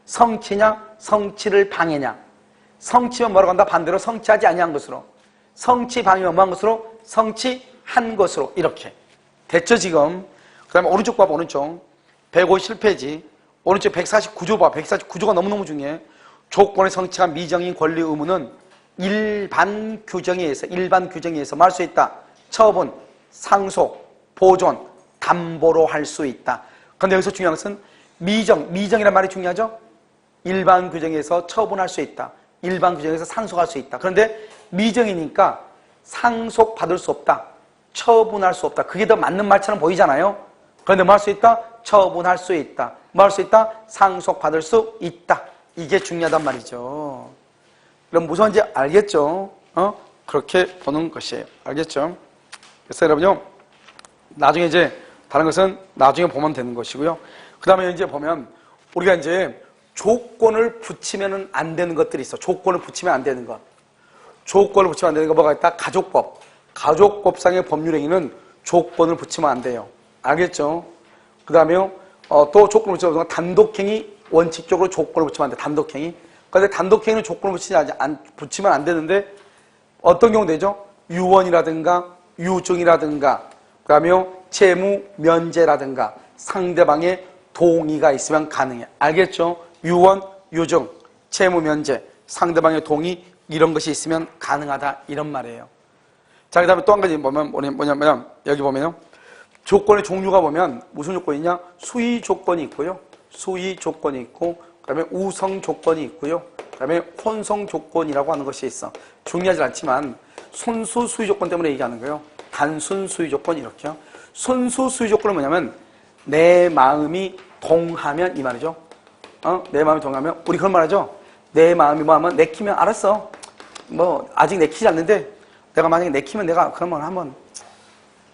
성취냐? 성취를 방해냐? 성취면 뭐라고 한다? 반대로 성취하지 아니한 것으로. 성취 방해면 뭐한 것으로? 성취한 것으로. 이렇게. 됐죠 지금? 그 다음에 오른쪽 봐봐. 오른쪽 157페이지 오른쪽 149조 봐. 149조가 너무너무 중요해. 조건의 성취한 미정인 권리 의무는 일반 규정에 의해서 말 수 있다. 처분, 상속, 보존, 담보로 할 수 있다. 그런데 여기서 중요한 것은 미정이란 말이 중요하죠? 일반 규정에서 처분할 수 있다. 일반 규정에서 상속할 수 있다. 그런데 미정이니까 상속받을 수 없다. 처분할 수 없다. 그게 더 맞는 말처럼 보이잖아요. 그런데 뭐 할 수 있다? 처분할 수 있다. 뭐 할 수 있다? 상속받을 수 있다. 이게 중요하단 말이죠. 그럼 무슨 말인지 알겠죠? 그렇게 보는 것이에요. 알겠죠? 그래서 여러분요, 나중에 이제 다른 것은 나중에 보면 되는 것이고요. 그 다음에 이제 보면 우리가 이제 조건을 붙이면 안 되는 것들이 있어. 조건을 붙이면 안 되는 것. 조건을 붙이면 안 되는 거 뭐가 있다? 가족법. 가족법상의 법률행위는 조건을 붙이면 안 돼요. 알겠죠? 그 다음에요, 또 조건을 붙이면 단독행위, 원칙적으로 조건을 붙이면 안 돼. 단독행위. 그런데 단독행위는 조건을 붙이면 안 되는데 어떤 경우 되죠? 유언이라든가 유증이라든가 그 다음에 채무 면제라든가 상대방의 동의가 있으면 가능해. 알겠죠? 유언, 유증, 채무 면제, 상대방의 동의 이런 것이 있으면 가능하다 이런 말이에요. 자, 그 다음에 또 한 가지 보면 뭐냐면 여기 보면요. 조건의 종류가 보면 무슨 조건이 있냐? 수의 조건이 있고요. 수의 조건이 있고 그 다음에 우성 조건이 있고요. 그 다음에 혼성 조건이라고 하는 것이 있어. 중요하지 않지만 순수 수의 조건 때문에 얘기하는 거예요. 단순 수의 조건 이렇게요. 순수 수의 조건은 뭐냐면 내 마음이 동하면 이 말이죠. 내 마음이 동하면 우리 그런 말 하죠. 내 마음이 뭐하면 내키면 알았어. 뭐 아직 내키지 않는데 내가 만약에 내키면 내가 그러면 한번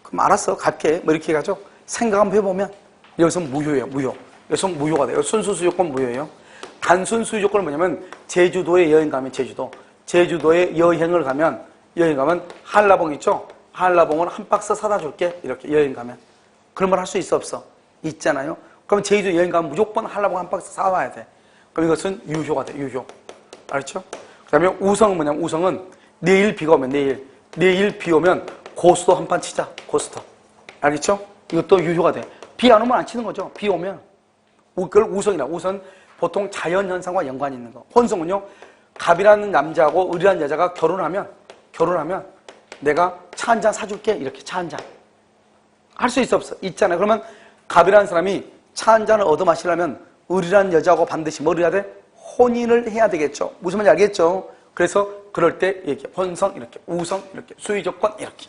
그럼 알았어 갈게 뭐 이렇게 가죠. 생각 한번 해보면 여기서 무효예요. 무효. 여기서 무효가 돼요. 순수 수의 조건 무효예요. 단순 수의 조건은 뭐냐면 제주도에 여행 가면 제주도에 여행을 가면 여행 가면 한라봉 있죠? 한라봉을 한 박스 사다 줄게. 이렇게 여행 가면. 그런 말 할 수 있어 없어? 있잖아요. 그럼 제주도 여행 가면 무조건 한라봉 한 박스 사와야 돼. 그럼 이것은 유효가 돼. 유효. 알았죠? 그 다음에 우성은 뭐냐면 우성은 내일 비가 오면 내일 비 오면 고스톱 한 판 치자. 고스톱. 알겠죠? 이것도 유효가 돼. 비 안 오면 안 치는 거죠. 비 오면. 그걸 우성이라. 우선 보통 자연현상과 연관이 있는 거. 혼성은요. 갑이라는 남자하고 을이라는 여자가 결혼하면 내가 차 한 잔 사줄게. 이렇게 차 한 잔. 할 수 있어 없어? 있잖아요. 그러면 갑이라는 사람이 차 한 잔을 얻어 마시려면 을이라는 여자하고 반드시 뭘 해야 돼? 혼인을 해야 되겠죠. 무슨 말인지 알겠죠? 그래서 그럴 때 이렇게 혼성 이렇게 우성 이렇게 수의 조건 이렇게.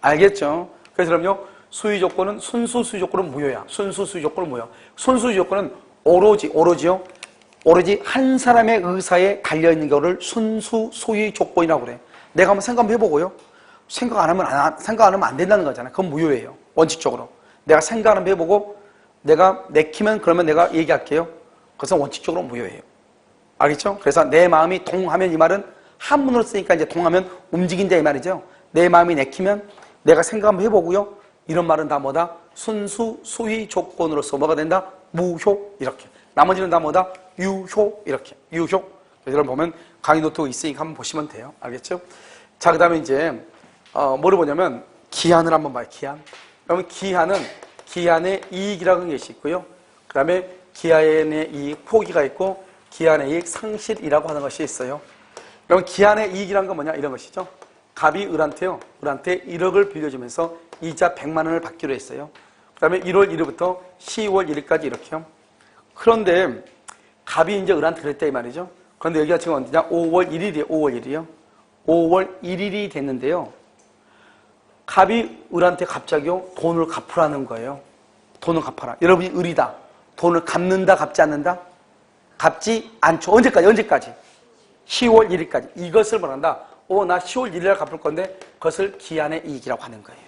알겠죠? 그래서 그럼요. 수의 조건은 순수 수의 조건은 무효야. 순수 수의 조건은 무효. 순수 수의 조건은 오로지 한 사람의 의사에 달려있는 거를 순수 수의 조건이라고 그래. 내가 한번 생각 해보고요. 생각 안 하면 안 된다는 거잖아요. 그건 무효예요. 원칙적으로. 내가 생각 한번 해보고 내가 내키면 그러면 내가 얘기할게요. 그것은 원칙적으로 무효예요. 알겠죠? 그래서 내 마음이 동하면 이 말은 한문으로 쓰니까 이제 동하면 움직인다 이 말이죠. 내 마음이 내키면 내가 생각 한번 해보고요. 이런 말은 다 뭐다? 순수 수의 조건으로서 뭐가 된다? 무효 이렇게. 나머지는 다 뭐다? 유효 이렇게. 유효. 여러분 보면 강의 노트가 있으니까 한번 보시면 돼요. 알겠죠? 자, 그 다음에 이제 뭐를 보냐면 기한을 한번 봐요. 기한. 그러면 기한의 이익이라는 것이 있고요. 그 다음에 기한의 이익 포기가 있고 기한의 이익 상실이라고 하는 것이 있어요. 그러면 기한의 이익이라는 건 뭐냐? 이런 것이죠. 갑이 을한테 1억을 빌려주면서 이자 100만 원을 받기로 했어요. 그 다음에 1월 1일부터 10월 1일까지 이렇게요. 그런데 갑이 이제 을한테 그랬다 이 말이죠. 그런데 여기가 지금 언제냐? 5월 1일이에요. 5월 1일이요. 5월 1일이 됐는데요. 갑이 을한테 갑자기요 돈을 갚으라는 거예요. 돈을 갚아라. 여러분이 을이다. 돈을 갚는다, 갚지 않는다? 갚지 않죠. 언제까지? 10월 1일까지. 이것을 말한다. 나 10월 1일날 갚을 건데 그것을 기한의 이익이라고 하는 거예요.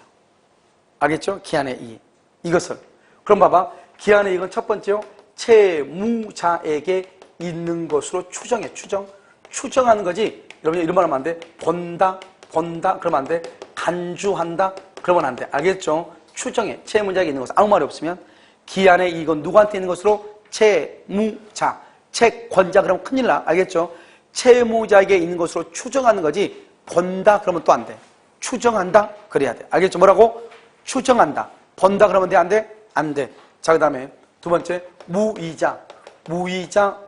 알겠죠? 기한의 이익. 이것을. 그럼 봐봐. 기한의 이익은 첫 번째요. 채무자에게 있는 것으로 추정해. 추정하는 거지. 여러분이 이런 말 하면 안 돼. 본다. 그러면 안 돼. 간주한다. 그러면 안 돼. 알겠죠? 추정해. 채무자에게 있는 것은 아무 말이 없으면 기한의 이익은 누구한테 있는 것으로? 채무자. 채권자 그러면 큰일 나. 알겠죠? 채무자에게 있는 것으로 추정하는 거지. 본다 그러면 또 안 돼. 추정한다 그래야 돼. 알겠죠? 뭐라고? 추정한다. 본다 그러면 돼? 안 돼? 안 돼. 자, 그 다음에 두 번째 무이자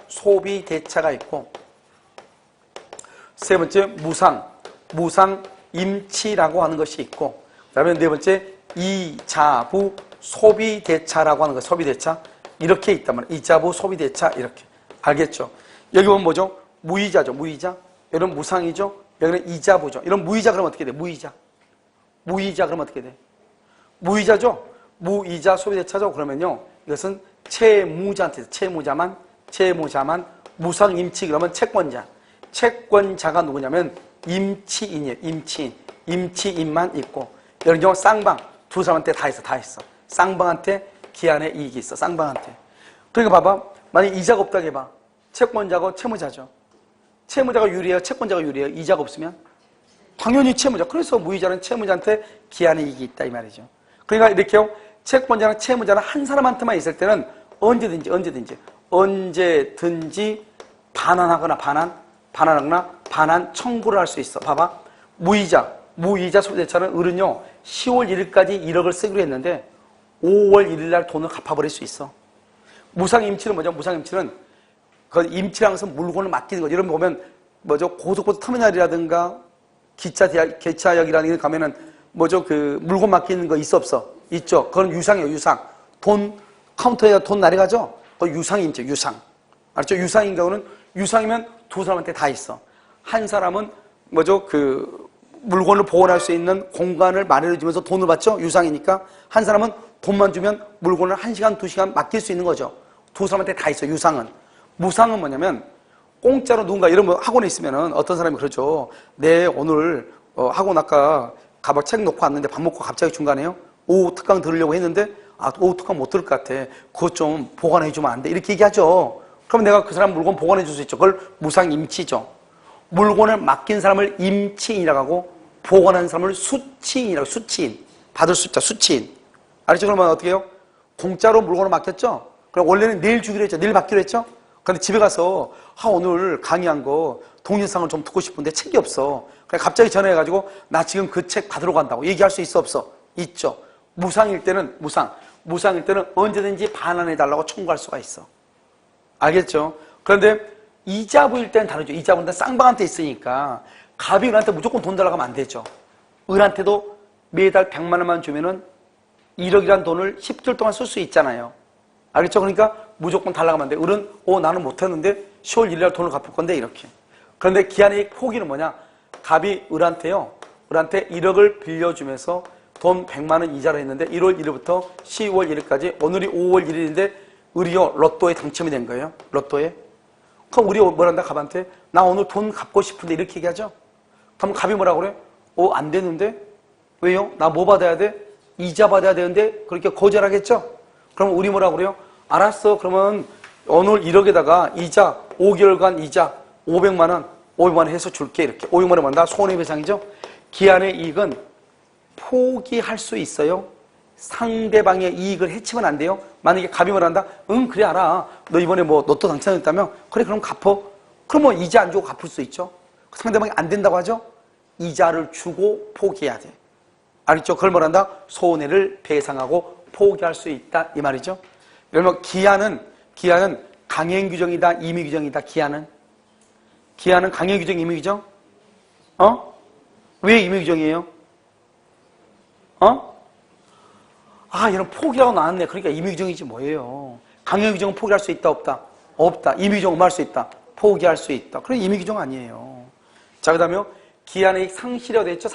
소비 대차가 있고 세 번째 무상 임치라고 하는 것이 있고 그 다음에 네 번째 이자부 소비 대차라고 하는 거. 소비 대차 이렇게 있단 말이에요. 이자부 소비 대차 이렇게. 알겠죠? 여기 보면 뭐죠? 무이자죠. 무이자. 여기는 무상이죠. 여기는 이자부죠. 이런 무이자 그러면 어떻게 돼? 무이자 그러면 어떻게 돼? 무이자죠. 무이자 소비대차죠. 그러면요. 이것은 채무자한테 채무자만 무상임치 그러면 채권자가 누구냐면 임치인이에요. 임치인만 있고 이런 경우 쌍방 두 사람한테 다 있어. 쌍방한테 기한의 이익이 있어. 쌍방한테. 그러니까 봐봐. 만약 이자가 없다고 해봐. 채권자고 채무자죠. 채무자가 유리해요? 채권자가 유리해요? 이자가 없으면? 당연히 채무자. 그래서 무이자는 채무자한테 기한의 이익이 있다 이 말이죠. 그러니까 이렇게요. 채권자나 채무자는 한 사람한테만 있을 때는 언제든지 반환하거나 반환 청구를 할 수 있어. 봐봐. 무이자 소비대차는 을은요 10월 1일까지 1억을 쓰기로 했는데 5월 1일 날 돈을 갚아버릴 수 있어. 무상임치는 뭐죠? 무상임치는 그 임치라는 것은 물건을 맡기는 거죠. 여러분 보면 뭐죠? 고속버스 터미널이라든가 기차역이라는 데 가면은 뭐죠? 그 물건 맡기는 거 있어 없어? 있죠. 그건 유상이에요. 유상. 돈 카운터에 돈 날아가죠. 그 유상임치. 유상. 알죠? 유상인 경우는 유상이면 두 사람한테 다 있어. 한 사람은 뭐죠? 그 물건을 보관할 수 있는 공간을 마련해 주면서 돈을 받죠. 유상이니까. 한 사람은 돈만 주면 물건을 1시간, 2시간 맡길 수 있는 거죠. 두 사람한테 다 있어. 유상은. 무상은 뭐냐면 공짜로 누군가 이런 거 학원에 있으면은 어떤 사람이 그러죠. 네, 오늘 학원 아까 가방 책 놓고 왔는데 밥 먹고 갑자기 중간에요. 오후 특강 들으려고 했는데 오후 특강 못 들을 것 같아. 그것 좀 보관해 주면 안 돼. 이렇게 얘기하죠. 그럼 내가 그 사람 물건 보관해 줄 수 있죠. 그걸 무상임치죠. 물건을 맡긴 사람을 임치인이라고 하고 보관하는 사람을 수취인이라고, 수취인. 받을 숫자, 수취인. 알겠죠? 그러면 어떻게 해요? 공짜로 물건을 맡겼죠? 그럼 원래는 내일 주기로 했죠? 내일 받기로 했죠? 근데 집에 가서, 오늘 강의한 거 동영상을 좀 듣고 싶은데 책이 없어. 그냥 갑자기 전화해가지고, 나 지금 그 책 받으러 간다고. 얘기할 수 있어, 없어? 있죠. 무상일 때는, 무상일 때는 언제든지 반환해달라고 청구할 수가 있어. 알겠죠? 그런데 이자부일 때는 다르죠. 이자부는 쌍방한테 있으니까 갑이 을한테 무조건 돈 달라고 하면 안 되죠. 을한테도 매달 100만 원만 주면은 1억이란 돈을 10개월 동안 쓸 수 있잖아요. 알겠죠? 그러니까 무조건 달라고 하면 안 돼. 을은 나는 못했는데 10월 1일 날 돈을 갚을 건데 이렇게. 그런데 기한의 포기는 뭐냐? 갑이 을한테 1억을 빌려주면서 돈 100만 원 이자를 했는데 1월 1일부터 10월 1일까지 오늘이 5월 1일인데 을이요 로또에 당첨이 된 거예요. 로또에. 그럼 우리 뭐란다 갑한테? 나 오늘 돈 갚고 싶은데 이렇게 얘기하죠. 그럼 갑이 뭐라고 그래? 안 되는데? 왜요? 나 뭐 받아야 돼? 이자 받아야 되는데 그렇게 거절하겠죠? 그럼 우리 뭐라고 그래요? 알았어. 그러면 오늘 1억에다가 이자 5개월간 이자 500만 원 해서 줄게. 이렇게 500만 원 받는다. 손해배상이죠. 기한의 이익은 포기할 수 있어요. 상대방의 이익을 해치면 안 돼요. 만약에 갑이 말한다. 그래 알아. 너 이번에 뭐 로또 당첨됐다며? 그래 그럼 갚어. 그러면 이자 안 주고 갚을 수 있죠. 상대방이 안 된다고 하죠. 이자를 주고 포기해야 돼. 알겠죠? 그걸 말한다. 손해를 배상하고 포기할 수 있다 이 말이죠. 그러면 기한은 강행 규정이다 임의 규정이다. 기한은 강행 규정 임의 규정? 왜 임의 규정이에요? 얘는 포기라고 나왔네. 그러니까 임의규정이지 뭐예요. 강행규정은 포기할 수 있다 없다? 없다. 임의규정은 뭐 할 수 있다? 포기할 수 있다. 그럼 임의규정 아니에요. 자, 그 다음에 기한의 상실이라고 되어 있죠.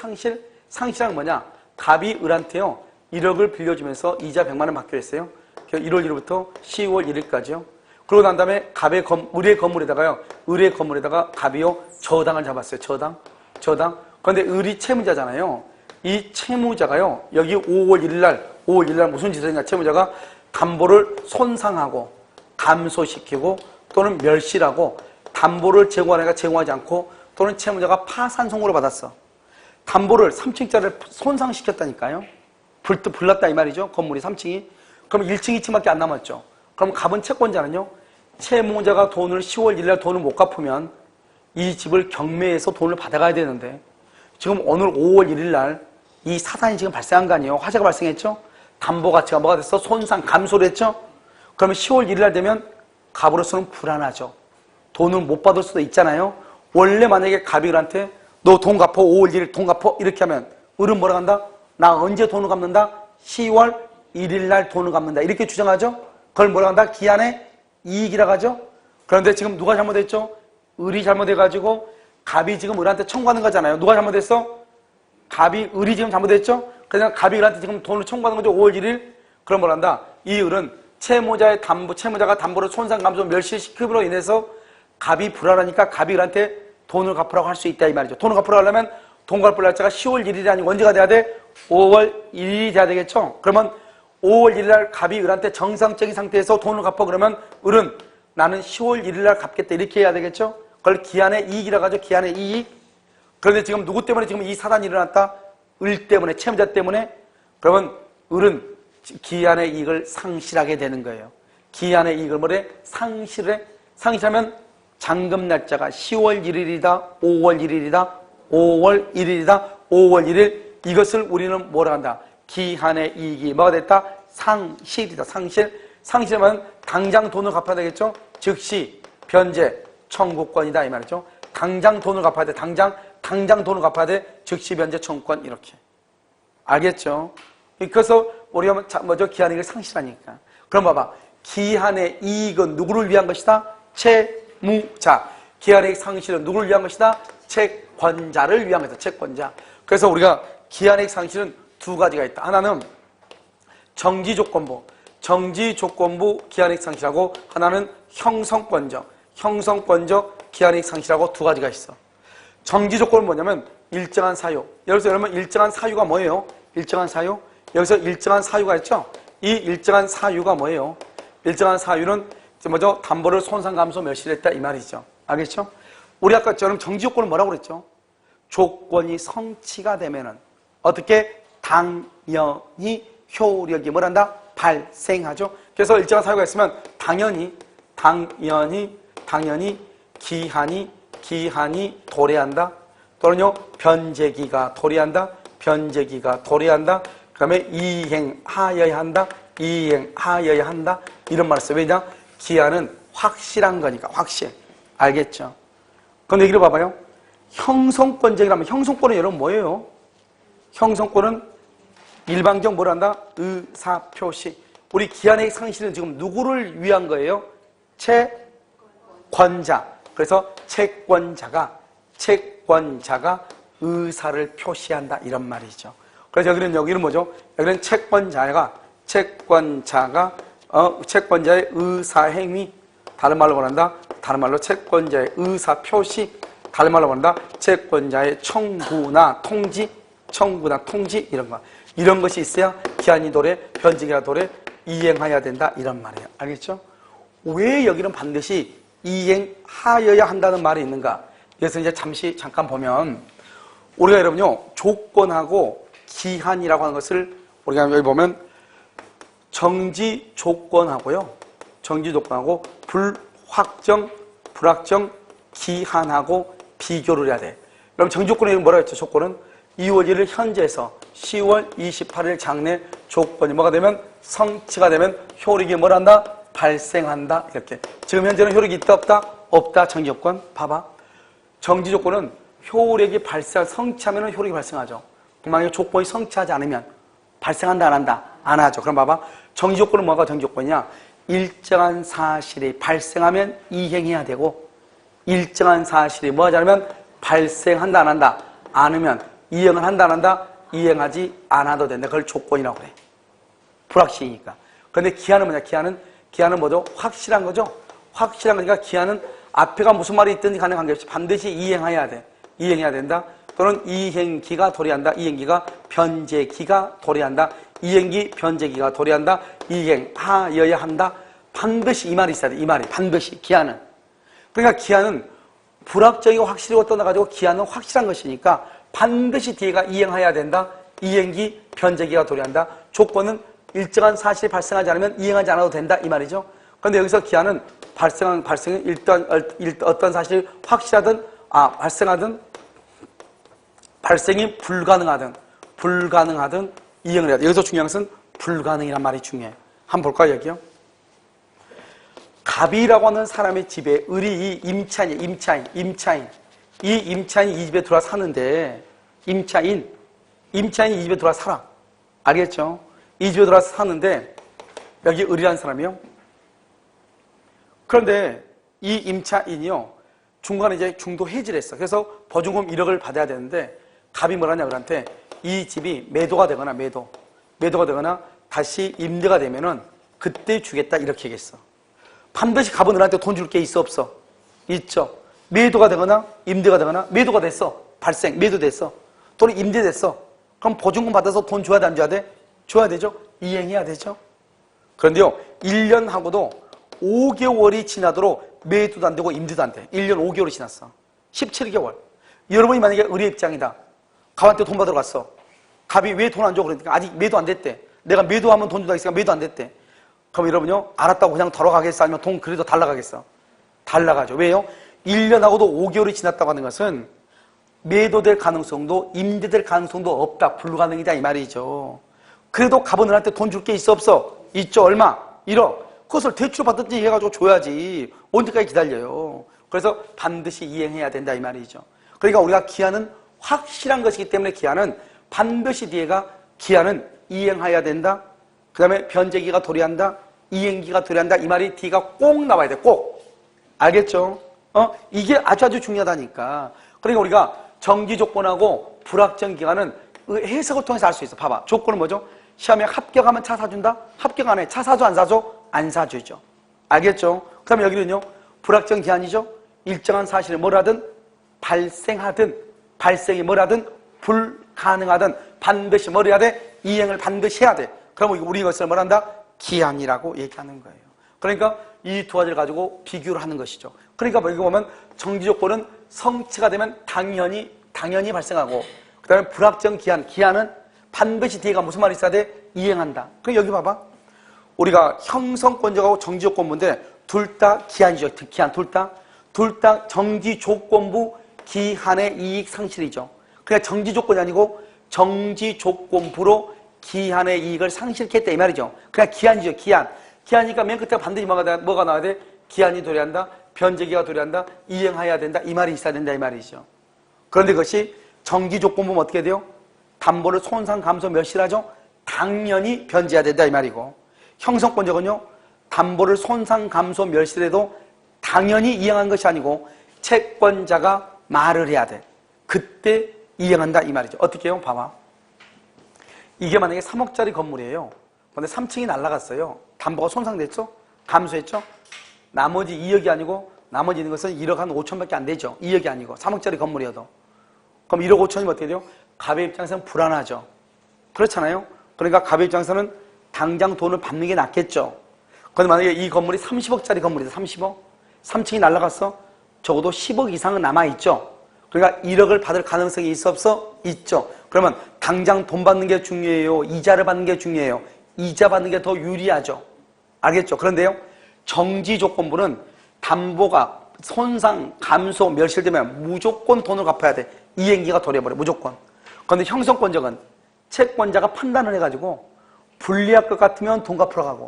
상실은 뭐냐? 갑이 을한테요 1억을 빌려주면서 이자 100만 원 받기로 했어요. 1월 1일부터 10월 1일까지요. 그러고 난 다음에 을의 건물에다가 갑이요 저당을 잡았어요. 저당. 그런데 을이 채무자잖아요. 이 채무자가요 여기 5월 1일 날 무슨 짓을 했냐? 채무자가 담보를 손상하고 감소시키고 또는 멸실하고 담보를 제공하니까 제공하지 않고 또는 채무자가 파산 선고를 받았어. 담보를 3층짜리를 손상시켰다니까요. 불났다 이 말이죠. 건물이 3층이. 그럼 1층, 2층밖에 안 남았죠. 그럼 갑은 채권자는요. 채무자가 10월 1일 날 돈을 못 갚으면 이 집을 경매해서 돈을 받아가야 되는데 지금 오늘 5월 1일 날 이 사단이 지금 발생한 거 아니에요? 화재가 발생했죠? 담보 가치가 뭐가 됐어? 손상, 감소를 했죠? 그러면 10월 1일 날 되면 갑으로서는 불안하죠. 돈을 못 받을 수도 있잖아요. 원래 만약에 갑이 을한테 너 돈 갚어 5월 1일 돈 갚어 이렇게 하면 을은 뭐라 한다? 나 언제 돈을 갚는다? 10월 1일 날 돈을 갚는다 이렇게 주장하죠. 그걸 뭐라 한다? 기한의 이익이라고 하죠. 그런데 지금 누가 잘못했죠? 을이 잘못해가지고 갑이 지금 을한테 청구하는 거잖아요. 누가 잘못했어? 을이 지금 잘못했죠? 그래서 갑이 을한테 지금 돈을 청구하는 거죠. 5월 1일. 그럼 뭐라 한다? 이 을은 채무자가 담보를 손상 감소 멸실시킴으로 인해서 갑이 불안하니까 갑이 을한테 돈을 갚으라고 할 수 있다 이 말이죠. 돈을 갚으라고 하려면 돈 갚을 날짜가 10월 1일이 아니고 언제가 돼야 돼? 5월 1일이 돼야 되겠죠? 그러면 5월 1일 날 갑이 을한테 정상적인 상태에서 돈을 갚아 그러면 을은 나는 10월 1일 날 갚겠다 이렇게 해야 되겠죠? 그걸 기한의 이익이라고 하죠. 기한의 이익. 그런데 지금 누구 때문에 지금 이 사단이 일어났다? 을 때문에, 채무자 때문에? 그러면 을은 기한의 이익을 상실하게 되는 거예요. 기한의 이익을 뭐래? 상실하면 잔금 날짜가 10월 1일이다, 5월 1일이다, 5월 1일이다, 5월 1일. 이것을 우리는 뭐라 한다? 기한의 이익이 뭐가 됐다? 상실이다, 상실하면 당장 돈을 갚아야 되겠죠? 즉시, 변제, 청구권이다 이 말이죠. 당장 돈을 갚아야 돼. 당장 돈을 갚아야 돼. 즉시 변제 청구권 이렇게. 알겠죠? 그래서 우리가 기한의 이익을 상실하니까. 그럼 봐봐. 기한의 이익은 누구를 위한 것이다? 채무자. 기한의 이익 상실은 누구를 위한 것이다? 채권자를 위한 것이다. 채권자. 그래서 우리가 기한의 이익 상실은 두 가지가 있다. 하나는 정지조건부 기한의 이익 상실하고 하나는 형성권적 기한의 이익 상실하고 두 가지가 있어. 정지 조건은 뭐냐면 일정한 사유. 여기서 여러분 일정한 사유가 뭐예요? 일정한 사유? 여기서 일정한 사유가 있죠? 이 일정한 사유가 뭐예요? 일정한 사유는 먼저 담보를 손상 감소 멸실했다 이 말이죠. 알겠죠? 우리 아까 저는 정지 조건은 뭐라고 그랬죠? 조건이 성취가 되면은 어떻게 당연히 효력이 뭐란다? 발생하죠. 그래서 일정한 사유가 있으면 당연히 기한이 도래한다. 또는요 변제기가 도래한다. 그 다음에 이행하여야 한다. 이런 말을 써요. 왜냐? 기한은 확실한 거니까. 확실. 알겠죠? 그런데 여기를 봐봐요. 형성권적이라면 형성권은 여러분 뭐예요? 형성권은 일반적 뭐란다? 의사표시. 우리 기한의 상실은 지금 누구를 위한 거예요? 채권자. 그래서 채권자가 의사를 표시한다 이런 말이죠. 그래서 여기는 뭐죠? 여기는 채권자의 의사행위, 다른 말로 말한다. 다른 말로 채권자의 의사표시, 다른 말로 말한다. 채권자의 청구나 통지 이런 것이 있어야 기한이 도래, 변제기가 도래, 이행하여야 된다 이런 말이에요. 알겠죠? 왜 여기는 반드시 이행하여야 한다는 말이 있는가? 그래서 이제 잠깐 보면 우리가 여러분요 조건하고 기한이라고 하는 것을 우리가 여기 보면 정지 조건하고 불확정, 불확정 기한하고 비교를 해야 돼. 그럼 정지 조건이 뭐라고 했죠? 조건은 이루어질 현재에서 10월 28일 장래 조건이 뭐가 되면 성취가 되면 효력이 뭐란다? 발생한다. 이렇게. 지금 현재는 효력이 있다 없다? 없다. 정지 조건. 봐봐. 정지 조건은 효력이 성취하면 효력이 발생하죠. 만약에 조건이 성취하지 않으면 발생한다 안 한다? 안 하죠. 그럼 봐봐. 정지 조건은 뭐가 정지 조건이냐? 일정한 사실이 발생하면 이행해야 되고 일정한 사실이 뭐하지 않으면 발생한다 안 한다? 않으면 이행을 한다 안 한다? 이행하지 않아도 된다. 그걸 조건이라고 그래. 불확실이니까. 그런데 기한은 뭐냐? 기한은 뭐죠? 확실한 거죠? 확실한 거니까 기한은 앞에가 무슨 말이 있든지 간에 관계없이 반드시 이행해야 돼. 이행해야 된다. 또는 이행기가 도래한다. 이행기가 변제기가 도래한다. 이행기, 변제기가 도래한다. 이행하여야 한다. 반드시 이 말이 있어야 돼. 이 말이 반드시 기한은. 그러니까 기한은 불확정이고 확실하고 떠나가지고 기한은 확실한 것이니까 반드시 뒤에가 이행해야 된다. 이행기, 변제기가 도래한다. 조건은 일정한 사실이 발생하지 않으면 이행하지 않아도 된다. 이 말이죠. 그런데 여기서 기한은 발생은 일단 어떤 사실이 확실하든 발생이 불가능하든 이행을 해야 돼. 여기서 중요한 것은 불가능이란 말이 중요해. 한번 볼까요, 여기요? 갑이라고 하는 사람의 집에 을이 이 임차인. 이 임차인이 이 집에 들어와 사는데, 임차인이 이 집에 들어와 살아. 알겠죠? 이 집에 들어와서 사는데, 여기 을이라는 사람이요. 그런데 이 임차인이요, 중간에 이제 중도 해지를 했어. 그래서 보증금 1억을 받아야 되는데, 갑이 뭐라냐, 을한테 이 집이 매도가 되거나 다시 임대가 되면은 그때 주겠다, 이렇게 얘기했어. 반드시 갑은 을한테 돈 줄 게 있어, 없어? 있죠. 매도가 되거나 임대가 되거나 매도가 됐어. 매도됐어. 또는 임대됐어. 그럼 보증금 받아서 돈 줘야 돼, 안 줘야 돼? 줘야 되죠. 이행해야 되죠. 그런데요, 1년하고도 5개월이 지나도록 매도도 안 되고 임대도 안 돼. 1년 5개월이 지났어. 17개월. 여러분이 만약에 을의 입장이다. 갑한테 돈 받으러 갔어. 갑이 왜 돈 안 줘? 그러니까 아직 매도 안 됐대. 내가 매도하면 돈 준다 했으니까 매도 안 됐대. 그럼 여러분요, 알았다고 그냥 돌아가겠어? 아니면 돈 그래도 달라가겠어? 달라가죠. 왜요? 1년하고도 5개월이 지났다고 하는 것은 매도될 가능성도 임대될 가능성도 없다. 불가능이다 이 말이죠. 그래도 갑은 을한테 돈 줄 게 있어 없어? 있죠. 얼마? 1억. 그것을 대출 받았지 해가지고 줘야지. 언제까지 기다려요. 그래서 반드시 이행해야 된다 이 말이죠. 그러니까 우리가 기한은 확실한 것이기 때문에 기한은 반드시 뒤에가 기한은 이행해야 된다. 그 다음에 변제기가 도래한다. 이행기가 도래한다. 이 말이 뒤가 꼭 나와야 돼. 꼭. 알겠죠? 이게 아주 중요하다니까. 그러니까 우리가 정지 조건하고 불확정 기간은 해석을 통해서 알 수 있어. 봐봐. 조건은 뭐죠? 시험에 합격하면 차 사준다? 합격 안 해. 차 사줘, 안 사줘? 안 사주죠. 알겠죠? 그 다음에 여기는요, 불확정 기한이죠? 일정한 사실이 뭐라든 발생이 뭐라든 불가능하든 반드시 뭘 해야 돼? 이행을 반드시 해야 돼. 그러면 우리 이것을 뭐란다? 기한이라고 얘기하는 거예요. 그러니까 이 두 가지를 가지고 비교를 하는 것이죠. 그러니까 여기 보면 정지 조건은 성취가 되면 당연히 당연히 발생하고, 그 다음에 불확정 기한, 기한은 반드시 뒤에가 무슨 말이 있어야 돼? 이행한다. 그럼 여기 봐봐. 우리가 형성권적하고 정지조건부인데 둘 다 기한이죠. 기한 둘 다 정지조건부 기한의 이익 상실이죠. 그러니까 정지조건이 아니고 정지조건부로 기한의 이익을 상실했다 이 말이죠. 그냥 기한이죠. 기한이니까 맨 끝에 반드시 뭐가 나와야 돼? 기한이 도래한다, 변제기가 도래한다, 이행해야 된다 이 말이 있어야 된다 이 말이죠. 그런데 그것이 정지조건부면 어떻게 돼요? 담보를 손상 감소 멸실하죠? 당연히 변제해야 된다 이 말이고, 형성권적은요, 담보를 손상 감소 멸실해도 당연히 이행한 것이 아니고 채권자가 말을 해야 돼. 그때 이행한다 이 말이죠. 어떻게 해요? 봐봐. 이게 만약에 3억짜리 건물이에요. 근데 3층이 날아갔어요. 담보가 손상됐죠? 감소했죠? 나머지 2억이 아니고 나머지 있는 것은 1억 한 5천밖에 안 되죠. 2억이 아니고 3억짜리 건물이어도. 그럼 1억 5천이면 어떻게 돼요? 갑의 입장에서는 불안하죠. 그렇잖아요. 그러니까 갑의 입장에서는 당장 돈을 받는 게 낫겠죠. 그런데 만약에 이 건물이 30억짜리 건물이다. 30억. 3층이 날아갔어. 적어도 10억 이상은 남아있죠. 그러니까 1억을 받을 가능성이 있어 없어? 있죠. 그러면 당장 돈 받는 게 중요해요? 이자를 받는 게 중요해요? 이자 받는 게 더 유리하죠. 알겠죠? 그런데요, 정지조건부는 담보가 손상, 감소, 멸실되면 무조건 돈을 갚아야 돼. 이행기가 도래해버려. 무조건. 그런데 형성권적은 채권자가 판단을 해가지고 불리할 것 같으면 돈 갚으러 가고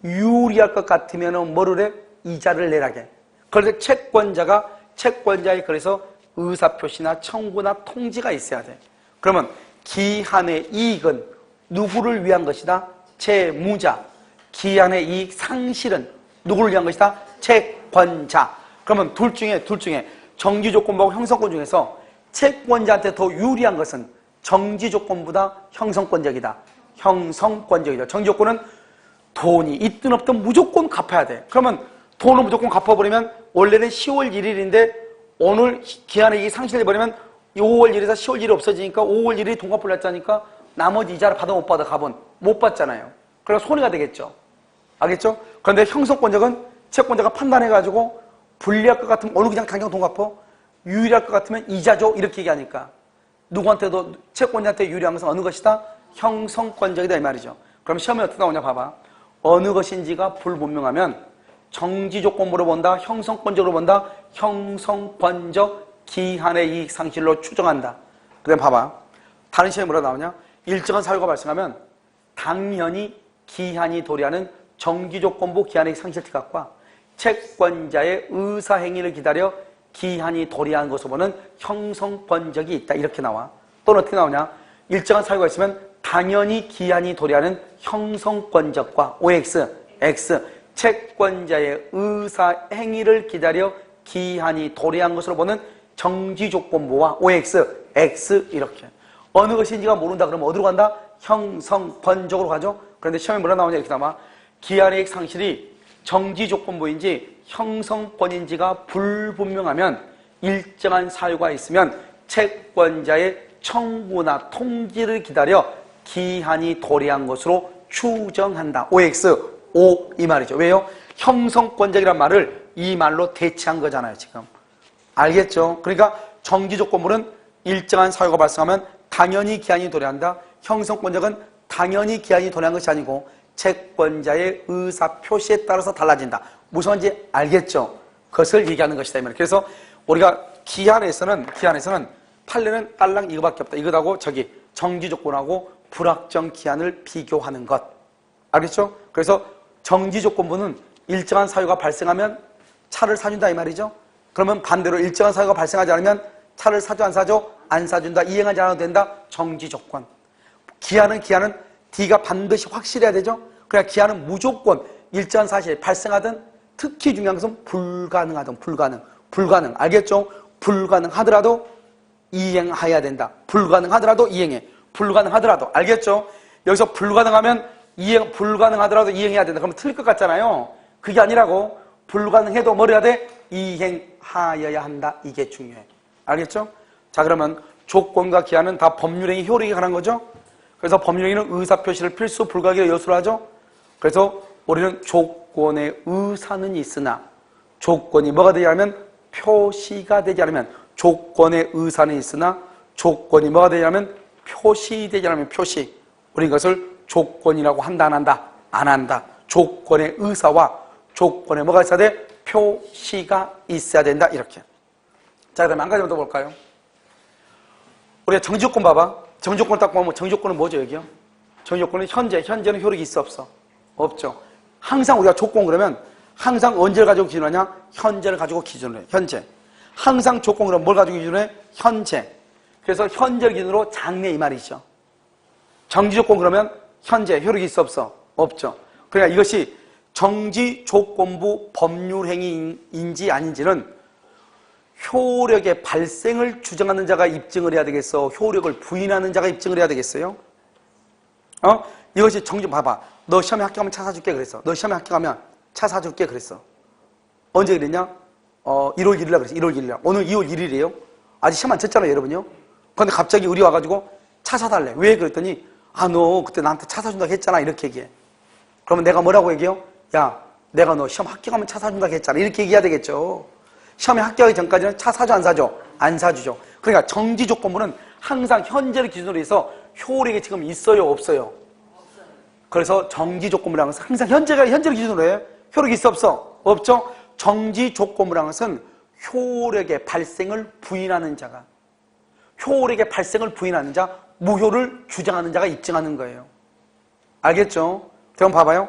유리할 것 같으면 뭐를 해? 이자를 내라게. 그래서 채권자의 그래서 의사표시나 청구나 통지가 있어야 돼. 그러면 기한의 이익은 누구를 위한 것이다? 채무자. 기한의 이익 상실은 누구를 위한 것이다? 채권자. 그러면 둘 중에 정지조건부하고 형성권 중에서 채권자한테 더 유리한 것은 정지조건보다 형성권적이다. 형성권적이다. 정지조건은 돈이 있든 없든 무조건 갚아야 돼. 그러면 돈을 무조건 갚아버리면 원래는 10월 1일인데 오늘 기한의 이익이 상실해버리면 5월 1일에서 10월 1일이 없어지니까 5월 1일이 돈 갚으려 했자니까 나머지 이자를 받아 못 받아 값은 못 받잖아요. 그래서 손해가 되겠죠. 알겠죠? 그런데 형성권적은 채권자가 판단해가지고 불리할 것 같으면 오늘 그냥 당장 돈 갚어. 유리할 것 같으면 이자 줘. 이렇게 얘기하니까 누구한테도 채권자한테 유리한 것은 어느 것이다? 형성권적이다 이 말이죠. 그럼 시험에 어떻게 나오냐 봐봐. 어느 것인지가 불분명하면 정지조건부로 본다, 형성권적으로 본다, 형성권적 기한의 이익 상실로 추정한다. 그 다음에 봐봐. 다른 시험에 뭐라 나오냐? 일정한 사유가 발생하면 당연히 기한이 도래하는 정지조건부 기한의 상실 특각과 채권자의 의사행위를 기다려 기한이 도래한 것으로 보는 형성권적이 있다. 이렇게 나와. 또는 어떻게 나오냐? 일정한 사유가 있으면 당연히 기한이 도래하는 형성권적과 OX, X, 채권자의 의사행위를 기다려 기한이 도래한 것으로 보는 정지조건부와 OX, X 이렇게. 어느 것인지가 모른다 그러면 어디로 간다? 형성권적으로 가죠. 그런데 시험에 뭐라 나오냐 이렇게 나와. 기한의 이익 상실이 정지조건부인지 형성권인지가 불분명하면 일정한 사유가 있으면 채권자의 청구나 통지를 기다려 기한이 도래한 것으로 추정한다. OX, O 이 말이죠. 왜요? 형성권적이란 말을 이 말로 대체한 거잖아요. 지금 알겠죠? 그러니까 정지조건부는 일정한 사유가 발생하면 당연히 기한이 도래한다. 형성권적은 당연히 기한이 도래한 것이 아니고 채권자의 의사표시에 따라서 달라진다. 무슨 말인지 알겠죠? 그것을 얘기하는 것이다. 그래서 우리가 기한에서는 판례는 딸랑 이거밖에 없다. 이것하고 저기 정지조건하고 불확정 기한을 비교하는 것. 알겠죠? 그래서 정지조건부는 일정한 사유가 발생하면 차를 사준다 이 말이죠. 그러면 반대로 일정한 사유가 발생하지 않으면 차를 사줘 안 사줘? 안 사준다. 이행하지 않아도 된다. 정지조건. 기한은 D가 반드시 확실해야 되죠. 그러나 기한은 무조건 일정한 사실이 발생하든 특히 중요한 것은 불가능하든 불가능. 알겠죠? 불가능하더라도 이행해야 된다. 불가능하더라도 이행해. 불가능하더라도. 알겠죠? 여기서 불가능하면 불가능하더라도 이행해야 된다. 그러면 틀릴 것 같잖아요. 그게 아니라고. 불가능해도 뭘 해야 돼? 이행하여야 한다. 이게 중요해. 알겠죠? 자, 그러면 조건과 기한은 다 법률행위 효력에 관한 거죠? 그래서 법률행위는 의사표시를 필수 불가결의 요소로 하죠? 그래서 우리는 조건의 의사는 있으나 조건이 뭐가 되지 않으면 표시가 되지 않으면 조건의 의사는 있으나 조건이 뭐가 되냐면 표시되지 않으면 표시. 우리 이것을 조건이라고 한다, 안 한다? 안 한다. 조건의 의사와 조건에 뭐가 있어야 돼? 표시가 있어야 된다. 이렇게. 자, 그 다음에 한 가지만 더 볼까요? 우리가 정지조건 봐봐. 정지조건 딱 보면 정지조건은 뭐죠, 여기요? 정지조건은 현재는 효력이 있어, 없어? 없죠. 항상 우리가 조건 그러면 항상 언제를 가지고 기준하냐? 현재를 가지고 기준을 해. 현재. 항상 조건 그러면 뭘 가지고 기준해? 현재. 그래서 현재를 기준으로 장래 이 말이죠. 정지조건 그러면 현재 효력이 있어, 없어? 없죠. 그러니까 이것이 정지조건부 법률행위인지 아닌지는 효력의 발생을 주장하는 자가 입증을 해야 되겠어? 효력을 부인하는 자가 입증을 해야 되겠어요? 이것이 정지, 봐봐. 너 시험에 합격하면 차 사줄게 그랬어. 너 시험에 합격하면 차 사줄게 그랬어. 언제 그랬냐? 1월 1일날 그랬어. 1월 1일날. 오늘 2월 1일이에요. 아직 시험 안 쳤잖아요, 여러분요. 근데 갑자기 우리 와가지고 차 사달래. 왜? 그랬더니 너 그때 나한테 차 사준다고 했잖아. 이렇게 얘기해. 그러면 내가 뭐라고 얘기해요? 야, 내가 너 시험 합격하면 차 사준다고 했잖아. 이렇게 얘기해야 되겠죠. 시험에 합격하기 전까지는 차 사줘, 안 사줘? 안 사주죠. 그러니까 정지조건부는 항상 현재를 기준으로 해서 효력이 지금 있어요, 없어요? 그래서 정지조건부라는 것은 항상 현재를 기준으로 해요. 효력이 있어, 없어? 없죠? 정지조건부라는 것은 효력의 발생을 부인하는 자가, 효력의 발생을 부인하는 자, 무효를 주장하는 자가 입증하는 거예요. 알겠죠? 그럼 봐봐요.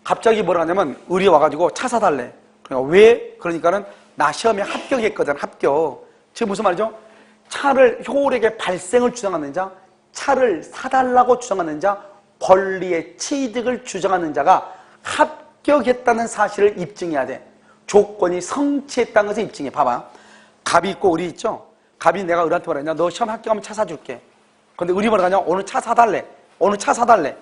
갑자기 뭐라 하냐면 의리 와가지고 차 사달래. 그러니까 왜? 그러니까는 나 시험에 합격했거든. 합격. 지금 무슨 말이죠? 차를, 효력의 발생을 주장하는 자, 차를 사달라고 주장하는 자, 권리의 취득을 주장하는 자가 합격했다는 사실을 입증해야 돼. 조건이 성취했다는 것을 입증해. 봐봐. 갑이 있고 을이 있죠? 갑이 내가 을한테 뭐라 했냐? 너 시험 합격하면 차 사줄게. 근데 을이 뭐라 하냐? 오늘 차 사달래. 오늘 차 사달래.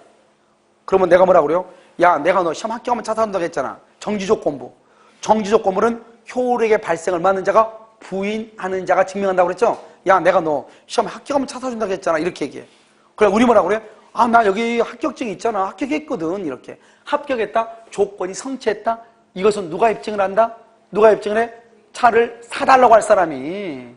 그러면 내가 뭐라 그래요? 야, 내가 너 시험 합격하면 차 사준다고 했잖아. 정지조건부. 정지조건부는 효력의 발생을 막는 자가 부인하는 자가 증명한다고 그랬죠? 야, 내가 너 시험 합격하면 차 사준다고 했잖아. 이렇게 얘기해. 그래, 우리 뭐라 그래? 나 여기 합격증이 있잖아. 합격했거든. 이렇게. 합격했다. 조건이 성취했다. 이것은 누가 입증을 한다? 누가 입증을 해? 차를 사달라고 할 사람이.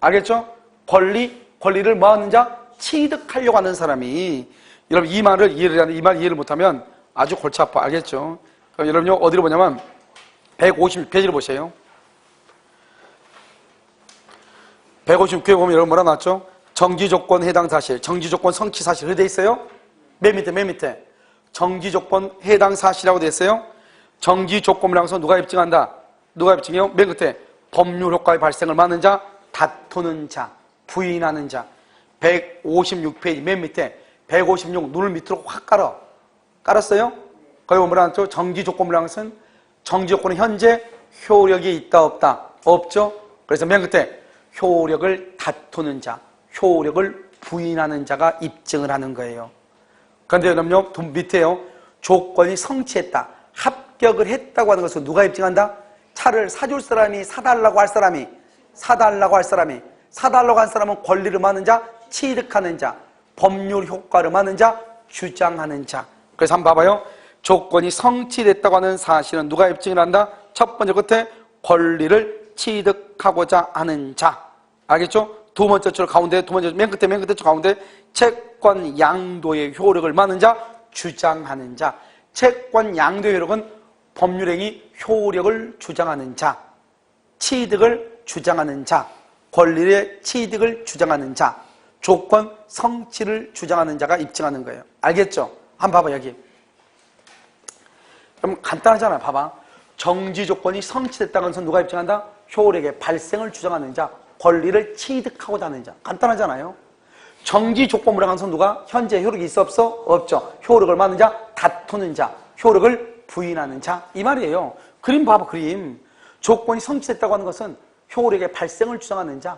알겠죠? 권리를 뭐 하는 자? 취득하려고 하는 사람이. 여러분, 이 말을 이해를 못하면 아주 골치 아파. 알겠죠? 그럼 여러분요, 어디로 보냐면 156페이지를 보세요. 156페이지 보면 여러분 뭐라 나왔죠? 정지조건 해당 사실, 정지조건 성취 사실. 그렇게 돼 있어요? 맨 밑에. 정지조건 해당 사실이라고 돼 있어요? 정지조건이라고 해서 누가 입증한다? 누가 입증해요? 맨 끝에 법률 효과의 발생을 막는 자, 다투는 자, 부인하는 자. 156페이지 맨 밑에 156 눈을 밑으로 확 깔았어요? 거기 보면 뭐라 나왔죠? 정지조건이라는 것은 정지조건은 현재 효력이 있다 없다? 없죠? 그래서 맨 끝에 효력을 다투는 자, 효력을 부인하는 자가 입증을 하는 거예요. 그런데 여러분요, 밑에요. 조건이 성취했다. 합격을 했다고 하는 것은 누가 입증한다? 차를 사줄 사람이, 사달라고 할 사람이, 사달라고 할 사람은 권리를 막는 자, 취득하는 자, 법률 효과를 막는 자, 주장하는 자. 그래서 한번 봐봐요. 조건이 성취됐다고 하는 사실은 누가 입증을 한다? 첫 번째 끝에 권리를 취득하고자 하는 자. 알겠죠? 두 번째 줄 가운데, 맨 끝에 줄 가운데 채권 양도의 효력을 막는 자, 주장하는 자. 채권 양도의 효력은 법률행위 효력을 주장하는 자, 취득을 주장하는 자, 권리의 취득을 주장하는 자, 조건 성취를 주장하는 자가 입증하는 거예요. 알겠죠? 한번 봐봐, 여기. 그럼 간단하잖아요. 봐봐. 정지 조건이 성취됐다는 것은 누가 입증한다? 효력의 발생을 주장하는 자, 권리를 취득하고자 하는 자. 간단하잖아요. 정지 조건부라고 하는 것은 누가? 현재 효력이 있어 없어? 없죠. 효력을 막는 자, 다투는 자, 효력을 부인하는 자. 이 말이에요. 그림 봐봐, 그림. 조건이 성취됐다고 하는 것은 효력의 발생을 주장하는 자,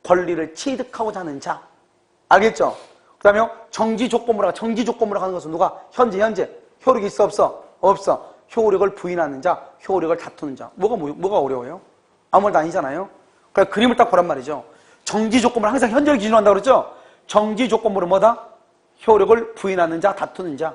권리를 취득하고자 하는 자. 알겠죠? 그 다음에 정지 조건부라고 하는 것은 누가? 현재 효력이 있어 없어? 없어. 효력을 부인하는 자, 효력을 다투는 자. 뭐가 어려워요? 아무 말도 아니잖아요. 그러니까 그림을 딱 보란 말이죠. 정지 조건부는 항상 현재를 기준으로 한다고 그랬죠? 정지 조건부는 뭐다? 효력을 부인하는 자, 다투는 자.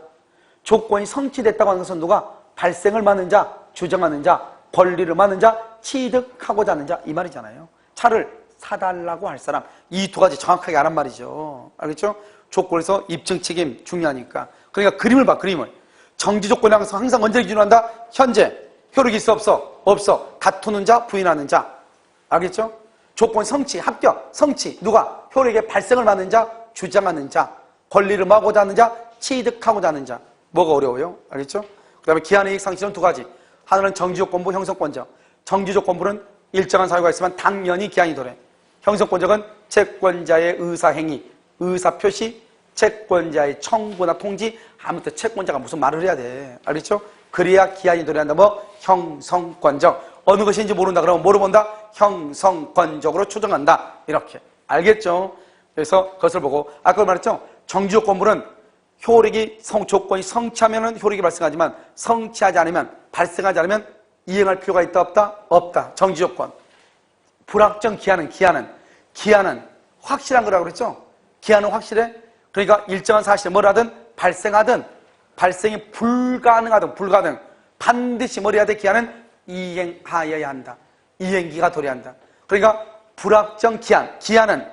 조건이 성취됐다고 하는 것은 누가? 발생을 막는 자, 주장하는 자, 권리를 막는 자, 취득하고자 하는 자. 이 말이잖아요. 차를 사달라고 할 사람. 이 두 가지 정확하게 하란 말이죠. 알겠죠? 조건에서 입증 책임 중요하니까. 그러니까 그림을 봐, 그림을. 정지 조건이 항상 언제 기준으로 한다? 현재. 효력이 있어, 없어? 없어. 다투는 자, 부인하는 자. 알겠죠? 조건 성취, 합격, 성취. 누가? 효력의 발생을 막는 자, 주장하는 자. 권리를 막고자 하는 자, 취득하고자 하는 자. 뭐가 어려워요? 알겠죠? 그 다음에 기한의 이익 상실은 두 가지. 하나는 정지조건부, 형성권적. 정지조건부는 일정한 사유가 있으면 당연히 기한이 도래. 형성권적은 채권자의 의사행위, 의사표시, 채권자의 청구나 통지, 아무튼 채권자가 무슨 말을 해야 돼. 알겠죠? 그래야 기한이 도래한다. 뭐? 형성권적. 어느 것인지 모른다. 그러면 뭐로 본다? 형성권적으로 추정한다. 이렇게. 알겠죠? 그래서 그것을 보고, 아까 말했죠? 정지조건부는 효력이 조건이 성취하면 효력이 발생하지만 성취하지 않으면, 발생하지 않으면 이행할 필요가 있다, 없다? 없다. 정지조건. 불확정 기한은 확실한 거라고 그랬죠? 기한은 확실해? 그러니까 일정한 사실을 뭐라든 발생하든 발생이 불가능 반드시 뭘 해야 돼? 기한은 이행하여야 한다. 이행기가 도래한다. 그러니까 불확정 기한은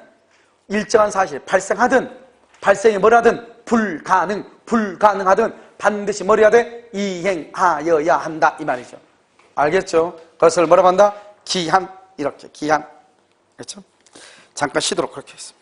일정한 사실 발생하든 발생이 뭐라든 불가능하든 반드시 뭘 해야 돼? 이행하여야 한다 이 말이죠. 알겠죠? 그것을 뭐라고 한다? 기한. 이렇게 기한. 그렇죠? 잠깐 쉬도록 그렇게 했습니다.